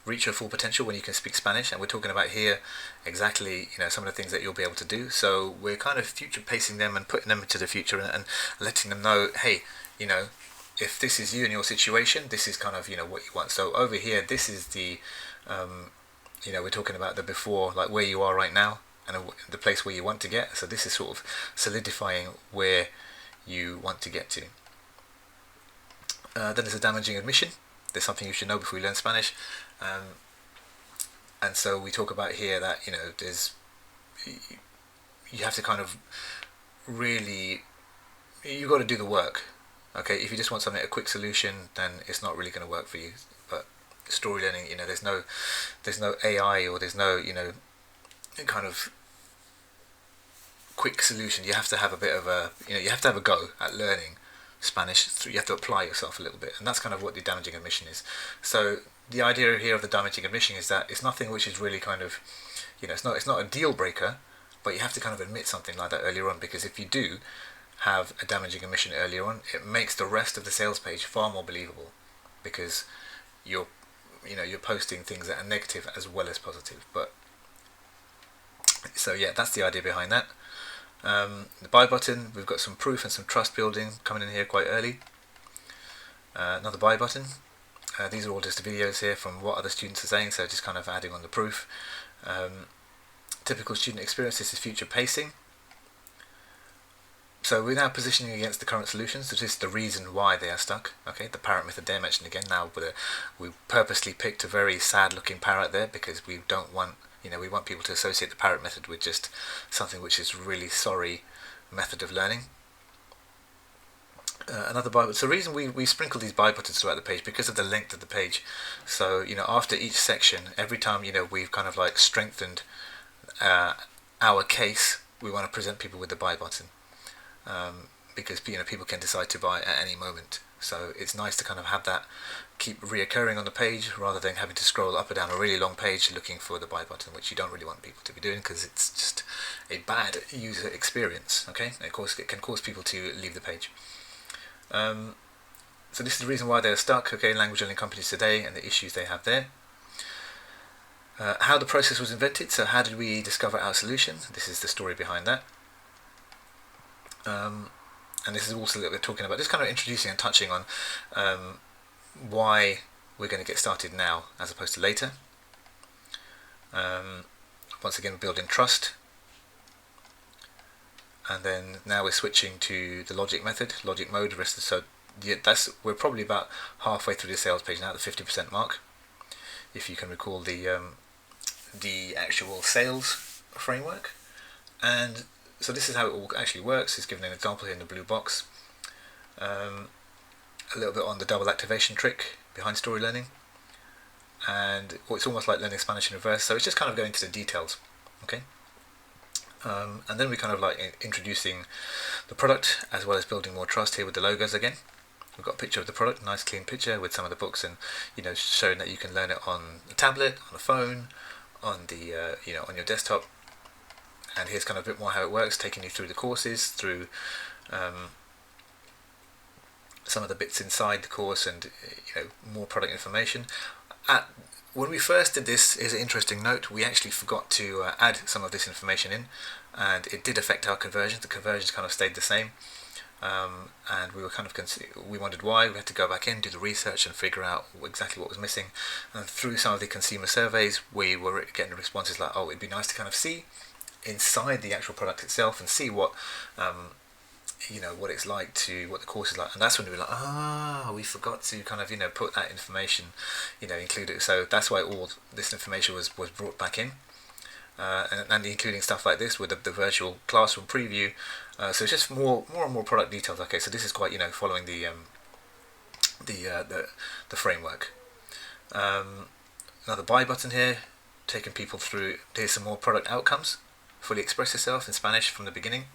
reach your full potential when you can speak Spanish, and we're talking about here exactly some of the things that you'll be able to do. So we're kind of future pacing them and putting them into the future, and letting them know, hey, if this is you in your situation, this is kind of what you want. So over here, this is the we're talking about the before, like where you are right now and the place where you want to get. So this is sort of solidifying where you want to get to. Then there's a damaging admission. There's something you should know before you learn Spanish, and so we talk about here that you have to kind of really, you got to do the work. Okay, if you just want something, a quick solution, then it's not really going to work for you. But story learning, there's no AI, or there's no kind of quick solution. You have to have a bit of a you have to have a go at learning Spanish. You have to apply yourself a little bit, and that's kind of what the damaging admission is. So the idea here of the damaging admission is that it's nothing which is really kind of it's not a deal breaker, but you have to kind of admit something like that earlier on, because if you do have a damaging admission earlier on, it makes the rest of the sales page far more believable, because you're posting things that are negative as well as positive. But so yeah, that's the idea behind that. The buy button, we've got some proof and some trust building coming in here quite early. Another buy button, These are all just videos here from what other students are saying, so just kind of adding on the proof. Typical student experience, this is future pacing. So we're now positioning against the current solutions. This is the reason why they are stuck. Okay, the parrot method there mentioned again. Now we purposely picked a very sad looking parrot there because we don't want, we want people to associate the parrot method with just something which is really sorry method of learning. Another buy button. So the reason we sprinkle these buy buttons throughout the page because of the length of the page. So after each section, every time we've kind of like strengthened our case, we want to present people with the buy button. Because people can decide to buy at any moment, so it's nice to kind of have that keep reoccurring on the page rather than having to scroll up or down a really long page looking for the buy button, which you don't really want people to be doing because it's just a bad user experience. Okay, and of course it can cause people to leave the page. So this is the reason why they're stuck. Okay, language learning companies today and the issues they have there. How the process was invented. So how did we discover our solution? This is the story behind that. And this is also a little bit talking about, just kind of introducing and touching on why we're going to get started now as opposed to later. Once again, building trust. And then now we're switching to the logic method, logic mode. So we're probably about halfway through the sales page now, the 50% mark. If you can recall the actual sales framework. And so this is how it all actually works. It's given an example here in the blue box. A little bit on the double activation trick behind story learning. And it's almost like learning Spanish in reverse. So it's just kind of going into the details. Okay. And then we kind of like introducing the product as well as building more trust here with the logos again. We've got a picture of the product, nice clean picture with some of the books and showing that you can learn it on a tablet, on a phone, on the on your desktop. And here's kind of a bit more how it works, taking you through the courses, through some of the bits inside the course, and more product information. When we first did this, here's an interesting note. We actually forgot to add some of this information in, and it did affect our conversions. The conversions kind of stayed the same, and we were kind of we wondered why. We had to go back in, do the research, and figure out exactly what was missing. And through some of the consumer surveys, we were getting responses like, "Oh, it'd be nice to kind of see inside the actual product itself and see what what it's like what the course is like." And that's when we were like, we forgot to kind of put that information, include it. So that's why all this information was brought back in, and including stuff like this with the virtual classroom preview. So it's just more and more product details. Okay, so this is quite following the framework. Another buy button here, taking people through. Here's some more product outcomes. Fully express yourself in Spanish from the beginning,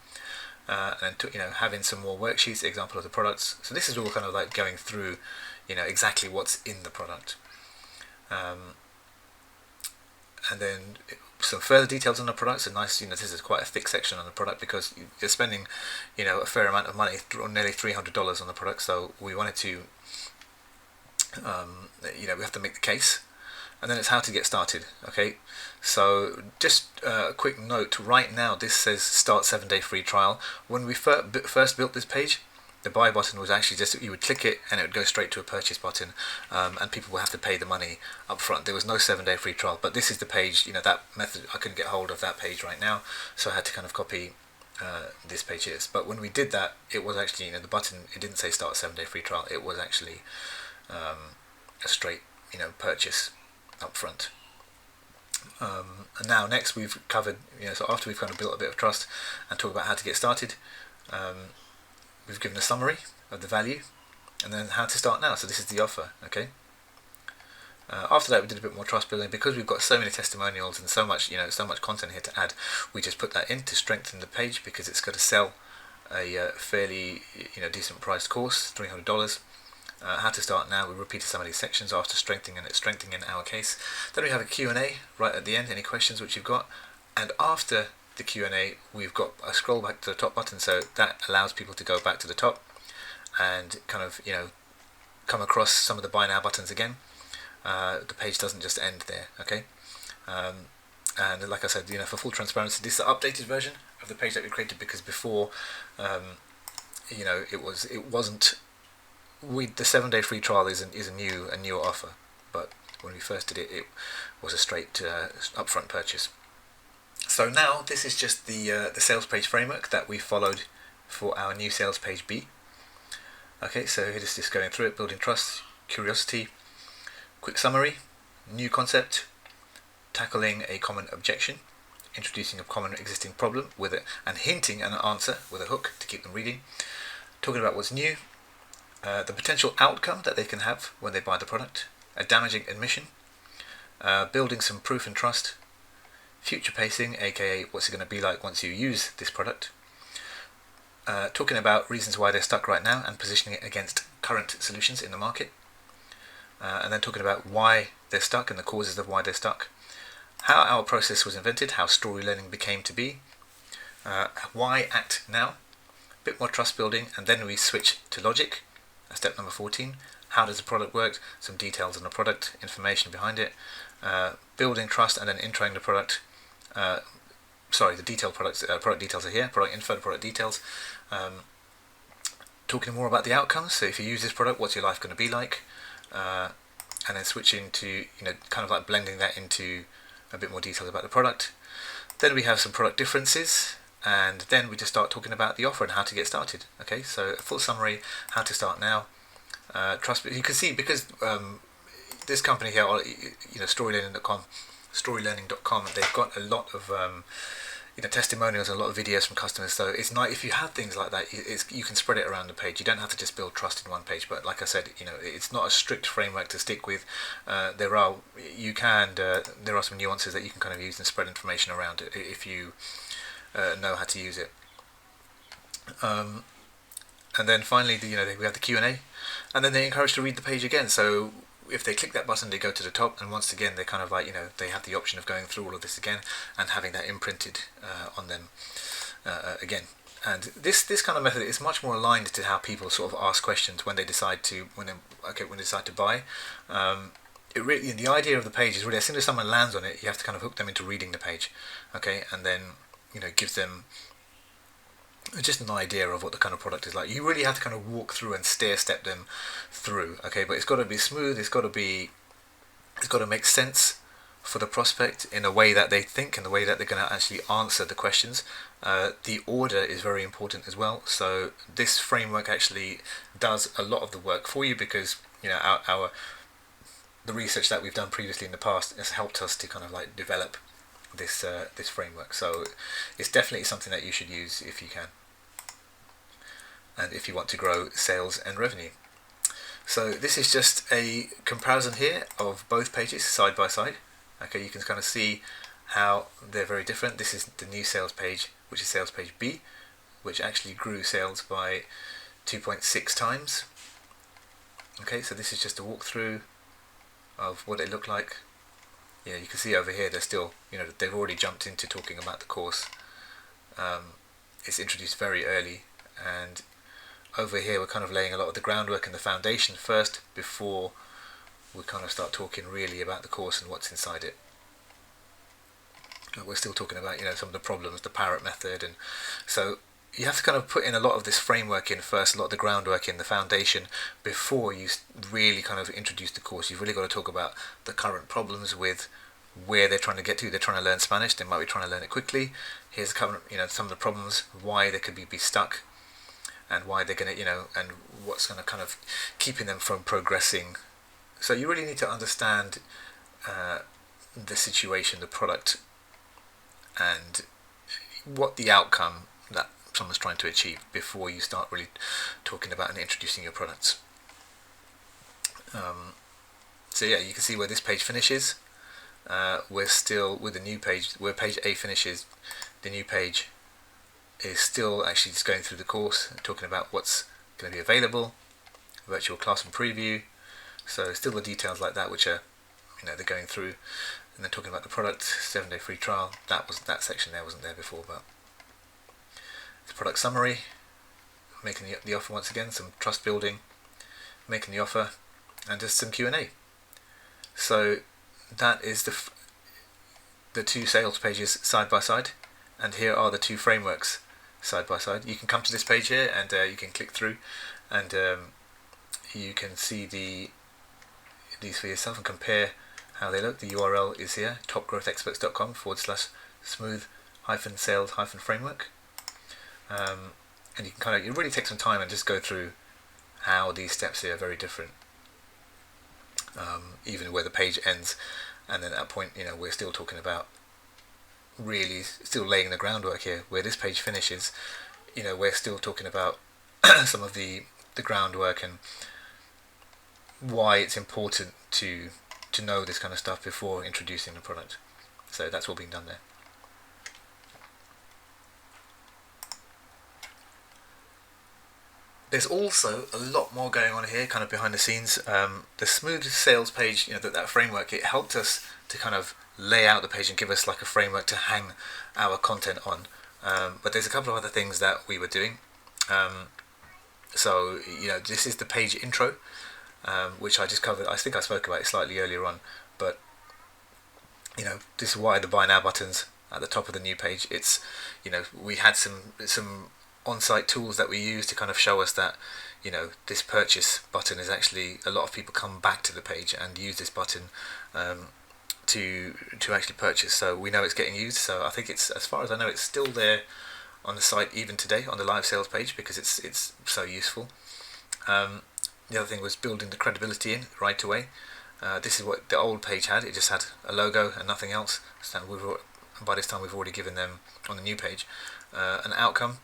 and having some more worksheets, example of the products. So this is all kind of like going through exactly what's in the product, and then some further details on the product. So nice, this is quite a thick section on the product because you're spending a fair amount of money, nearly $300 on the product. So we wanted to we have to make the case. And then it's how to get started. Okay, so just a quick note. Right now, this says start 7-day free trial. When we first built this page, the buy button was actually just you would click it and it would go straight to a purchase button, and people would have to pay the money up front. There was no 7-day free trial. But this is the page. That method. I couldn't get hold of that page right now, so I had to kind of copy this page here. But when we did that, it was actually the button. It didn't say start 7-day free trial. It was actually a straight purchase up front. And now next we've covered, so after we've kind of built a bit of trust and talked about how to get started, we've given a summary of the value and then how to start now. So this is the offer. Okay. After that, we did a bit more trust building because we've got so many testimonials and so much content here to add. We just put that in to strengthen the page because it's got to sell a fairly decent priced course, $300. How to start now. We repeated some of these sections after strengthening our case. Then we have a Q&A right at the end, any questions which you've got. And after the Q&A, we've got a scroll back to the top button, so that allows people to go back to the top and kind of come across some of the buy now buttons again. The page doesn't just end there. Okay. And like I said, for full transparency, this is the updated version of the page that we created because before it wasn't the 7-day free trial is a newer offer, but when we first did it, it was a straight upfront purchase. So now this is just the sales page framework that we followed for our new sales page B. Okay, so here is just going through it: building trust, curiosity, quick summary, new concept, tackling a common objection, introducing a common existing problem with it, and hinting an answer with a hook to keep them reading, talking about what's new, the potential outcome that they can have when they buy the product, a damaging admission, building some proof and trust, future pacing, aka what's it going to be like once you use this product, talking about reasons why they're stuck right now and positioning it against current solutions in the market, and then talking about why they're stuck and the causes of why they're stuck, how our process was invented, how story learning became to be, why act now, a bit more trust building, and then we switch to logic, step number 14, how does the product work, some details on the product, information behind it, building trust, and then introing the product. The detailed products, product details are here, product info, product details, talking more about the outcomes. So if you use this product, what's your life going to be like, and then switching to, kind of like blending that into a bit more details about the product. Then we have some product differences, and then we just start talking about the offer and how to get started. Okay, so a full summary, how to start now. Trust. You can see, because this company here, storylearning.com, they've got a lot of testimonials and a lot of videos from customers. So it's nice if you have things like that. You can spread it around the page. You don't have to just build trust in one page. But like I said, it's not a strict framework to stick with. There are some nuances that you can kind of use and spread information around it if you know how to use it. And then finally, we have the Q&A, and then they're encouraged to read the page again. So if they click that button, they go to the top, and once again, they kind of they have the option of going through all of this again and having that imprinted on them again. And this kind of method is much more aligned to how people sort of ask questions when they decide to buy. The idea of the page is really, as soon as someone lands on it, you have to kind of hook them into reading the page, okay, and then gives them just an idea of what the kind of product is like. You really have to kind of walk through and step them through, okay, but it's got to be smooth. It's got to make sense for the prospect in a way that they think, and the way that they're going to actually answer the questions. The order is very important as well. So this framework actually does a lot of the work for you, because the research that we've done previously in the past has helped us to kind of like develop this framework. So it's definitely something that you should use if you can, and if you want to grow sales and revenue. So this is just a comparison here of both pages side by side. Okay, you can kind of see how they're very different. This is the new sales page, which is sales page B, which actually grew sales by 2.6 times. Okay, so this is just a walkthrough of what they look like. You can see over here they're still, they've already jumped into talking about the course. It's introduced very early, and over here we're kind of laying a lot of the groundwork and the foundation first before we kind of start talking really about the course and what's inside it. We're still talking about some of the problems, the parrot method, and so you have to kind of put in a lot of this framework in first, a lot of the groundwork in, the foundation, before you really kind of introduce the course. You've really got to talk about the current problems with where they're trying to get to. They're trying to learn Spanish, they might be trying to learn it quickly. Here's some of the problems, why they could be stuck, and why they're going to, and what's going to kind of keeping them from progressing. So you really need to understand the situation, the product, and what the outcome that someone's trying to achieve before you start really talking about and introducing your products. So yeah, you can see where this page finishes. We're still with the new page, where page A finishes. The new page is still actually just going through the course, talking about what's going to be available, virtual classroom preview. So still the details like that, which are they're going through, and then talking about the product, 7-day free trial. That section there wasn't there before, but the product summary, making the offer once again, some trust building, making the offer, and just some Q&A. So that is the two sales pages side by side, and here are the two frameworks side by side. You can come to this page here and you can click through, and you can see these for yourself and compare how they look. The URL is here, topgrowthexperts.com/smooth-sales-framework. And you can you really take some time and just go through how these steps here are very different. Even where the page ends, and then at that point, we're still talking about really still laying the groundwork here. Where this page finishes, we're still talking about some of the groundwork and why it's important to know this kind of stuff before introducing the product. So that's all being done there. There's also a lot more going on here, kind of behind the scenes. The smooth sales page, that framework, it helped us to kind of lay out the page and give us like a framework to hang our content on. But there's a couple of other things that we were doing. So this is the page intro, which I just covered. I think I spoke about it slightly earlier on. But this is why the buy now buttons at the top of the new page. It's we had some on-site tools that we use to kind of show us that this purchase button is actually, a lot of people come back to the page and use this button to actually purchase. So we know it's getting used. So I think it's, as far as I know, it's still there on the site even today on the live sales page because it's so useful. The other thing was building the credibility in right away. This is what the old page had. It just had a logo and nothing else. So by this time we've already given them on the new page an outcome,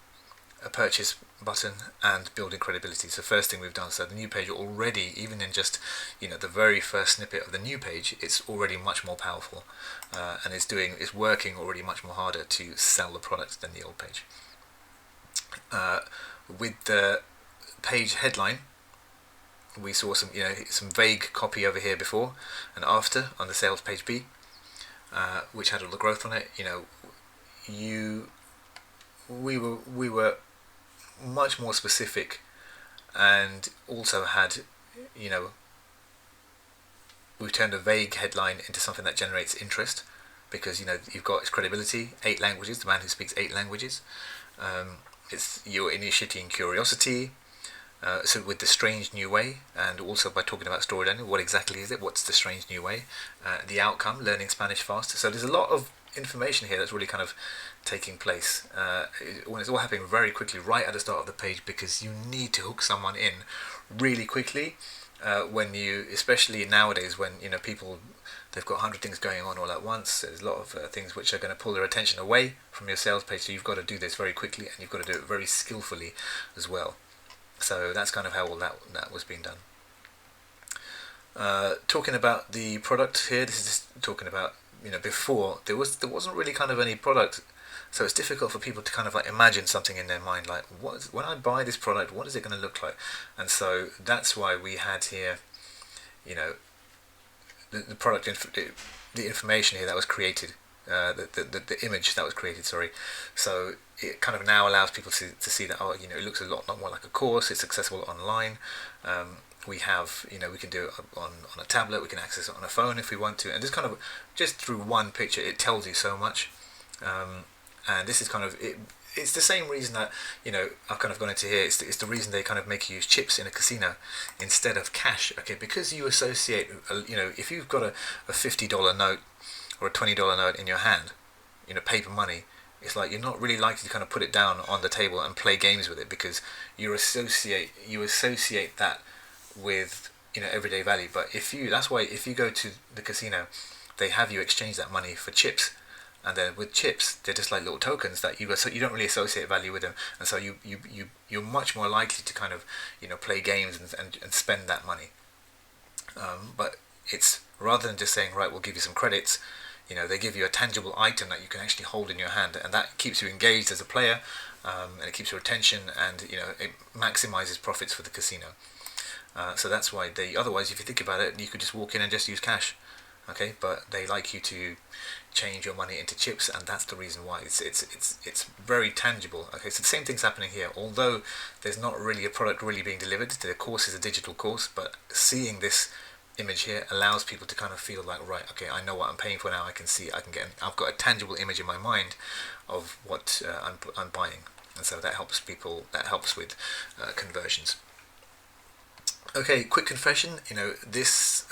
a purchase button, and building credibility. So first thing we've done, so the new page already, even in just the very first snippet of the new page, it's already much more powerful, and it's working already much more harder to sell the product than the old page. With the page headline, we saw some vague copy over here before and after on the sales page B, which had all the growth on it. We were much more specific, and also had we've turned a vague headline into something that generates interest, because you've got its credibility, 8 languages, the man who speaks 8 languages. It's you're initiating curiosity. So with the strange new way, and also by talking about storytelling, what exactly is it? What's the strange new way? The outcome, learning Spanish fast. So there's a lot of information here that's really kind of taking place. When it's all happening very quickly right at the start of the page, because you need to hook someone in really quickly. Especially nowadays when people, they've got 100 things going on all at once. There's a lot of things which are going to pull their attention away from your sales page. So you've got to do this very quickly, and you've got to do it very skillfully as well. So that's kind of how all that was being done. Talking about the product here, this is just talking about before there wasn't really kind of any product, so it's difficult for people to kind of like imagine something in their mind, like when I buy this product, what is it going to look like? And so that's why we had here the product the information here that was created, the image that was created, sorry. So it kind of now allows people to see that it looks a lot more like a course. It's accessible online. We have we can do it on a tablet. We can access it on a phone if we want to, and just through one picture it tells you so much. And this is kind of it. It's the same reason that I've kind of gone into here. It's the reason they kind of make you use chips in a casino instead of cash. Okay, because you associate if you've got a $50 note or a $20 note in your hand, paper money, it's like you're not really likely to kind of put it down on the table and play games with it, because you associate that with everyday value. But that's why if you go to the casino, they have you exchange that money for chips, and then with chips they're just like little tokens that you don't really associate value with them, and so you're much more likely to kind of play games and spend that money. But it's rather than just saying, right, we'll give you some credits, they give you a tangible item that you can actually hold in your hand, and that keeps you engaged as a player, and it keeps your attention, and it maximizes profits for the casino. So that's why otherwise, if you think about it, you could just walk in and just use cash, okay? But they like you to change your money into chips, and that's the reason why. It's very tangible. Okay, so the same thing's happening here. Although there's not really a product really being delivered, the course is a digital course, but seeing this image here allows people to kind of feel like, right, okay, I know what I'm paying for now. I've got a tangible image in my mind of what I'm buying, and so that helps people. That helps with conversions. Okay, quick confession. This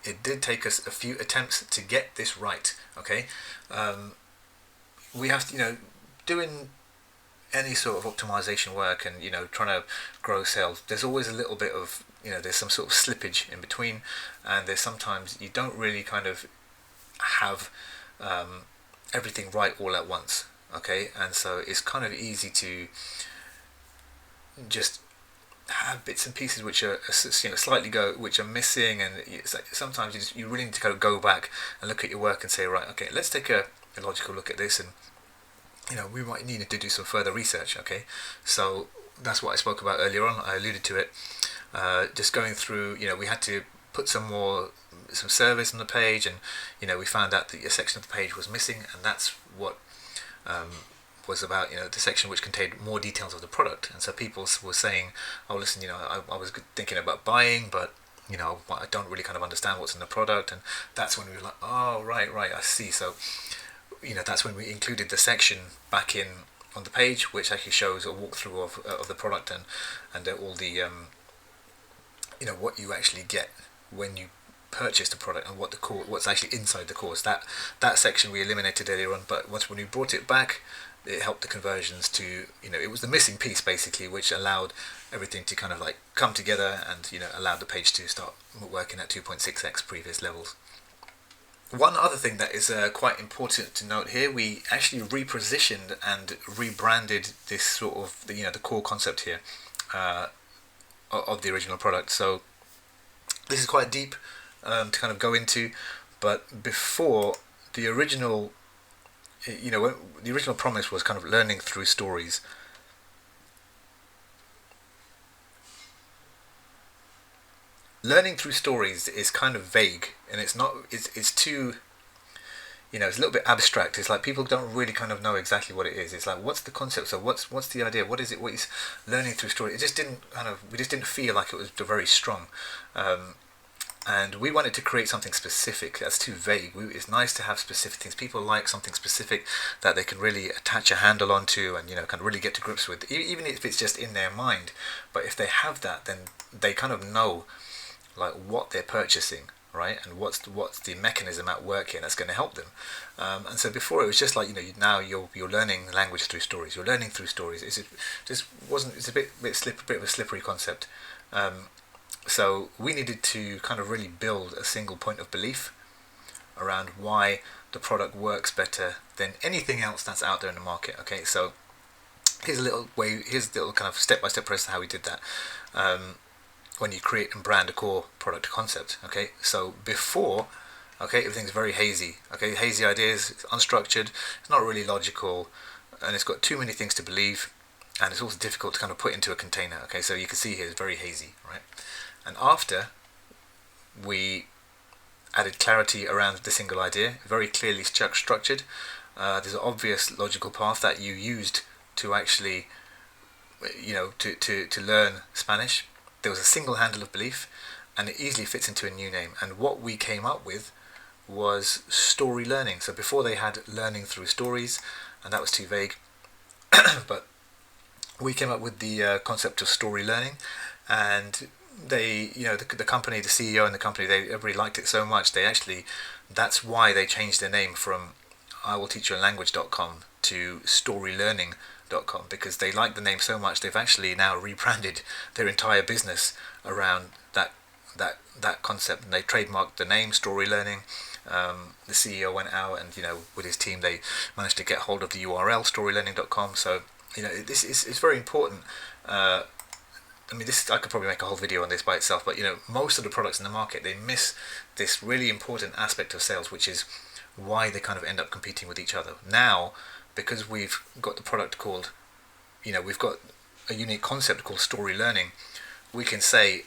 it did take us a few attempts to get this right. Okay, we have to, doing any sort of optimization work and trying to grow sales. There's always a little bit of there's some sort of slippage in between, and there's sometimes you don't really kind of have everything right all at once. Okay, and so it's kind of easy to just have bits and pieces which are slightly which are missing, and sometimes you really need to go back and look at your work and say, right, okay, let's take a logical look at this, and we might need to do some further research. Okay, so that's what I spoke about earlier on. I alluded to it. Just going through, we had to put some service on the page, and we found out that a section of the page was missing, and that's what was about the section which contained more details of the product. And so people were saying, oh listen, I was thinking about buying, but I don't really kind of understand what's in the product. And that's when we were like, oh right, I see. So that's when we included the section back in on the page which actually shows a walkthrough of the product and all the what you actually get when you purchase the product, and what's actually inside the course. That section we eliminated earlier on, but when we brought it back, it helped the conversions to it was the missing piece basically, which allowed everything to kind of like come together, and allowed the page to start working at 2.6x previous levels. One other thing that is quite important to note here, we actually repositioned and rebranded this sort of the core concept here of the original product. So this is quite deep to kind of go into, but before the original, the original promise was kind of learning through stories. Learning through stories is kind of vague, and it's too, it's a little bit abstract. It's like people don't really kind of know exactly what it is. It's like, what's the concept? So what's the idea? What is it? What is learning through story? It just didn't we just didn't feel like it was very strong. And we wanted to create something specific. That's too vague. It's nice to have specific things. People like something specific that they can really attach a handle onto and kind of really get to grips with, even if it's just in their mind. But if they have that, then they kind of know like what they're purchasing, right? And what's the mechanism at work here that's going to help them. And so before it was just like now you're learning language through stories. You're learning through stories. It's a bit of a slippery concept. So we needed to kind of really build a single point of belief around why the product works better than anything else that's out there in the market. Okay, so here's a little kind of step-by-step process how we did that. When you create and brand a core product concept. Okay, so before, everything's very hazy. Okay, hazy ideas, it's unstructured, it's not really logical, and it's got too many things to believe, and it's also difficult to kind of put into a container. Okay, so you can see here it's very hazy, right? And after we added clarity around the single idea, very clearly structured, there's an obvious logical path that you used to actually, to learn Spanish. There was a single handle of belief, and it easily fits into a new name. And what we came up with was story learning. So before they had learning through stories, and that was too vague, but we came up with the concept of story learning, and they, the company, the CEO and the company, everybody liked it so much. That's why they changed their name from iwillteachyoualanguage.com to storylearning.com, because they like the name so much. They've actually now rebranded their entire business around that concept, and they trademarked the name Story Learning. The CEO went out and with his team they managed to get hold of the URL storylearning.com. So this is very important. I could probably make a whole video on this by itself, but most of the products in the market, they miss this really important aspect of sales, which is why they kind of end up competing with each other. Now, because we've got the product called, we've got a unique concept called story learning, we can say,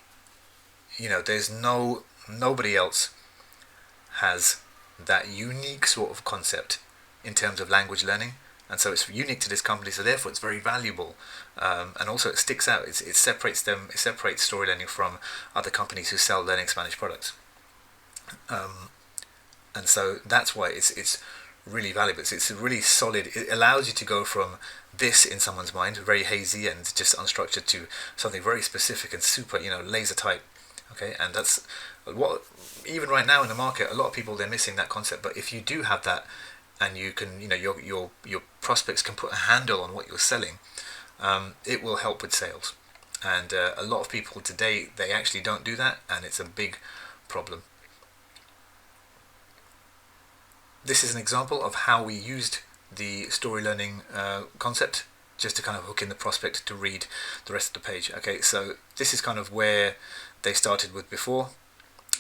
there's nobody else has that unique sort of concept in terms of language learning. And so it's unique to this company, so therefore it's very valuable, and also it sticks out. It separates story learning from other companies who sell learning Spanish products, and so that's why it's really valuable. It's really solid. It allows you to go from this in someone's mind, very hazy and just unstructured, to something very specific and super, laser tight Okay, and that's what, even right now in the market, a lot of people, they're missing that concept. But if you do have that, and you can, your prospects can put a handle on what you're selling, it will help with sales. And a lot of people today, they actually don't do that, and it's a big problem. This is an example of how we used the story learning concept just to kind of hook in the prospect to read the rest of the page. Okay, so this is kind of where they started with before.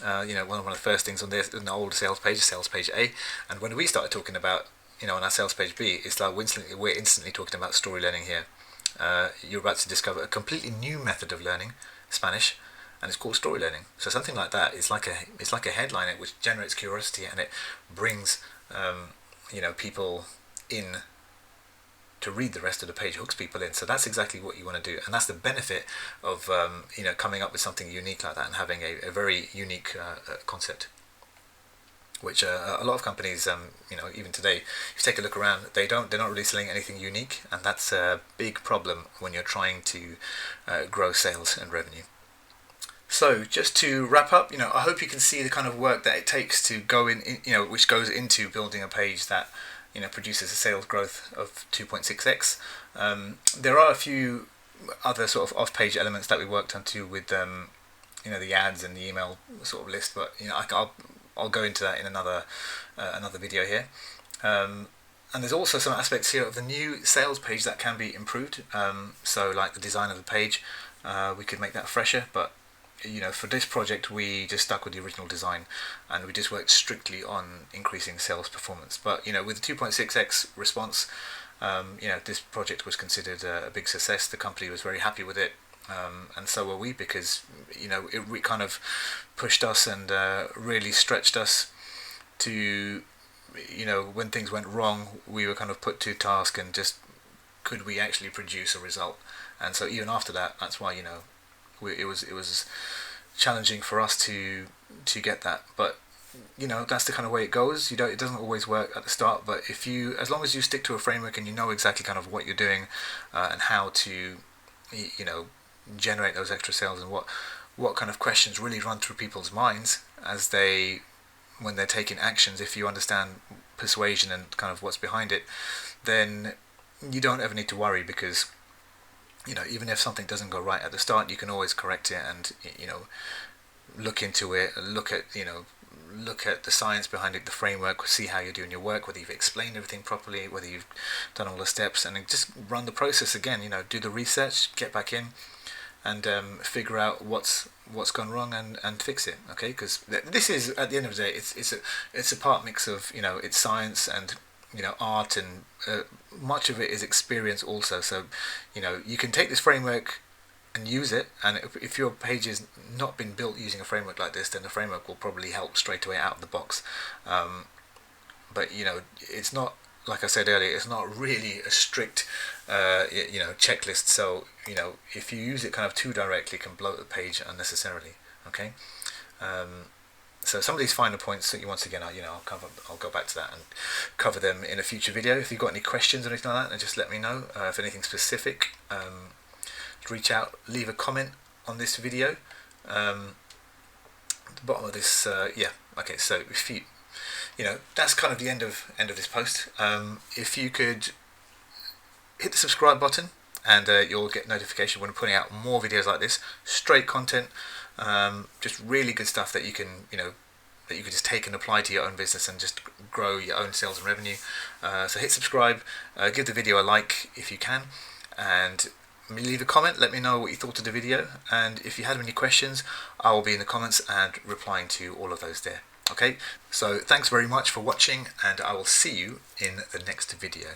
One of the first things on the old sales page A, and when we started talking about, on our sales page B, it's like we're instantly talking about story learning here. You're about to discover a completely new method of learning Spanish, and it's called story learning. So something like that is like a headline which generates curiosity, and it brings people in to read the rest of the page, hooks people in. So that's exactly what you want to do, and that's the benefit of coming up with something unique like that and having a very unique concept, which a lot of companies, even today, if you take a look around, they're not really selling anything unique, and that's a big problem when you're trying to grow sales and revenue. So just to wrap up, I hope you can see the kind of work that it takes to go in, which goes into building a page that produces a sales growth of 2.6x. There are a few other sort of off-page elements that we worked on too with the ads and the email sort of list, but I'll go into that in another video here. And there's also some aspects here of the new sales page that can be improved. So like the design of the page, we could make that fresher, but for this project we just stuck with the original design, and we just worked strictly on increasing sales performance. But with the 2.6x response, this project was considered a big success. The company was very happy with it, and so were we, because it kind of pushed us and really stretched us to, when things went wrong, we were kind of put to task and just, could we actually produce a result? And so even after that, that's why it was challenging for us to get that. But that's the kind of way it goes. It doesn't always work at the start, but as long as you stick to a framework and you know exactly kind of what you're doing and how to generate those extra sales, and what kind of questions really run through people's minds when they're taking actions, if you understand persuasion and kind of what's behind it, then you don't ever need to worry, because even if something doesn't go right at the start, you can always correct it and look into it, look at the science behind it, the framework, see how you're doing your work, whether you've explained everything properly, whether you've done all the steps, and then just run the process again. Do the research, get back in, and figure out what's gone wrong and fix it. Okay, because this is, at the end of the day, it's a part mix of it's science and art, and much of it is experience also. So you can take this framework and use it, and if your page has not been built using a framework like this, then the framework will probably help straight away out of the box. But it's not, like I said earlier, it's not really a strict checklist. So if you use it kind of too directly, it can bloat the page unnecessarily. Okay. So some of these finer points that once again, I'll go back to that and cover them in a future video. If you've got any questions or anything like that, then just let me know. If anything specific, reach out, leave a comment on this video. At the bottom of this, okay. So if you, that's kind of the end of this post. If you could hit the subscribe button, and you'll get notification when I'm putting out more videos like this, straight content. Just really good stuff that you can that you can just take and apply to your own business and just grow your own sales and revenue. So hit subscribe, give the video a like if you can, and leave a comment. Let me know what you thought of the video, and if you have any questions, I will be in the comments and replying to all of those there. Okay, so thanks very much for watching, and I will see you in the next video.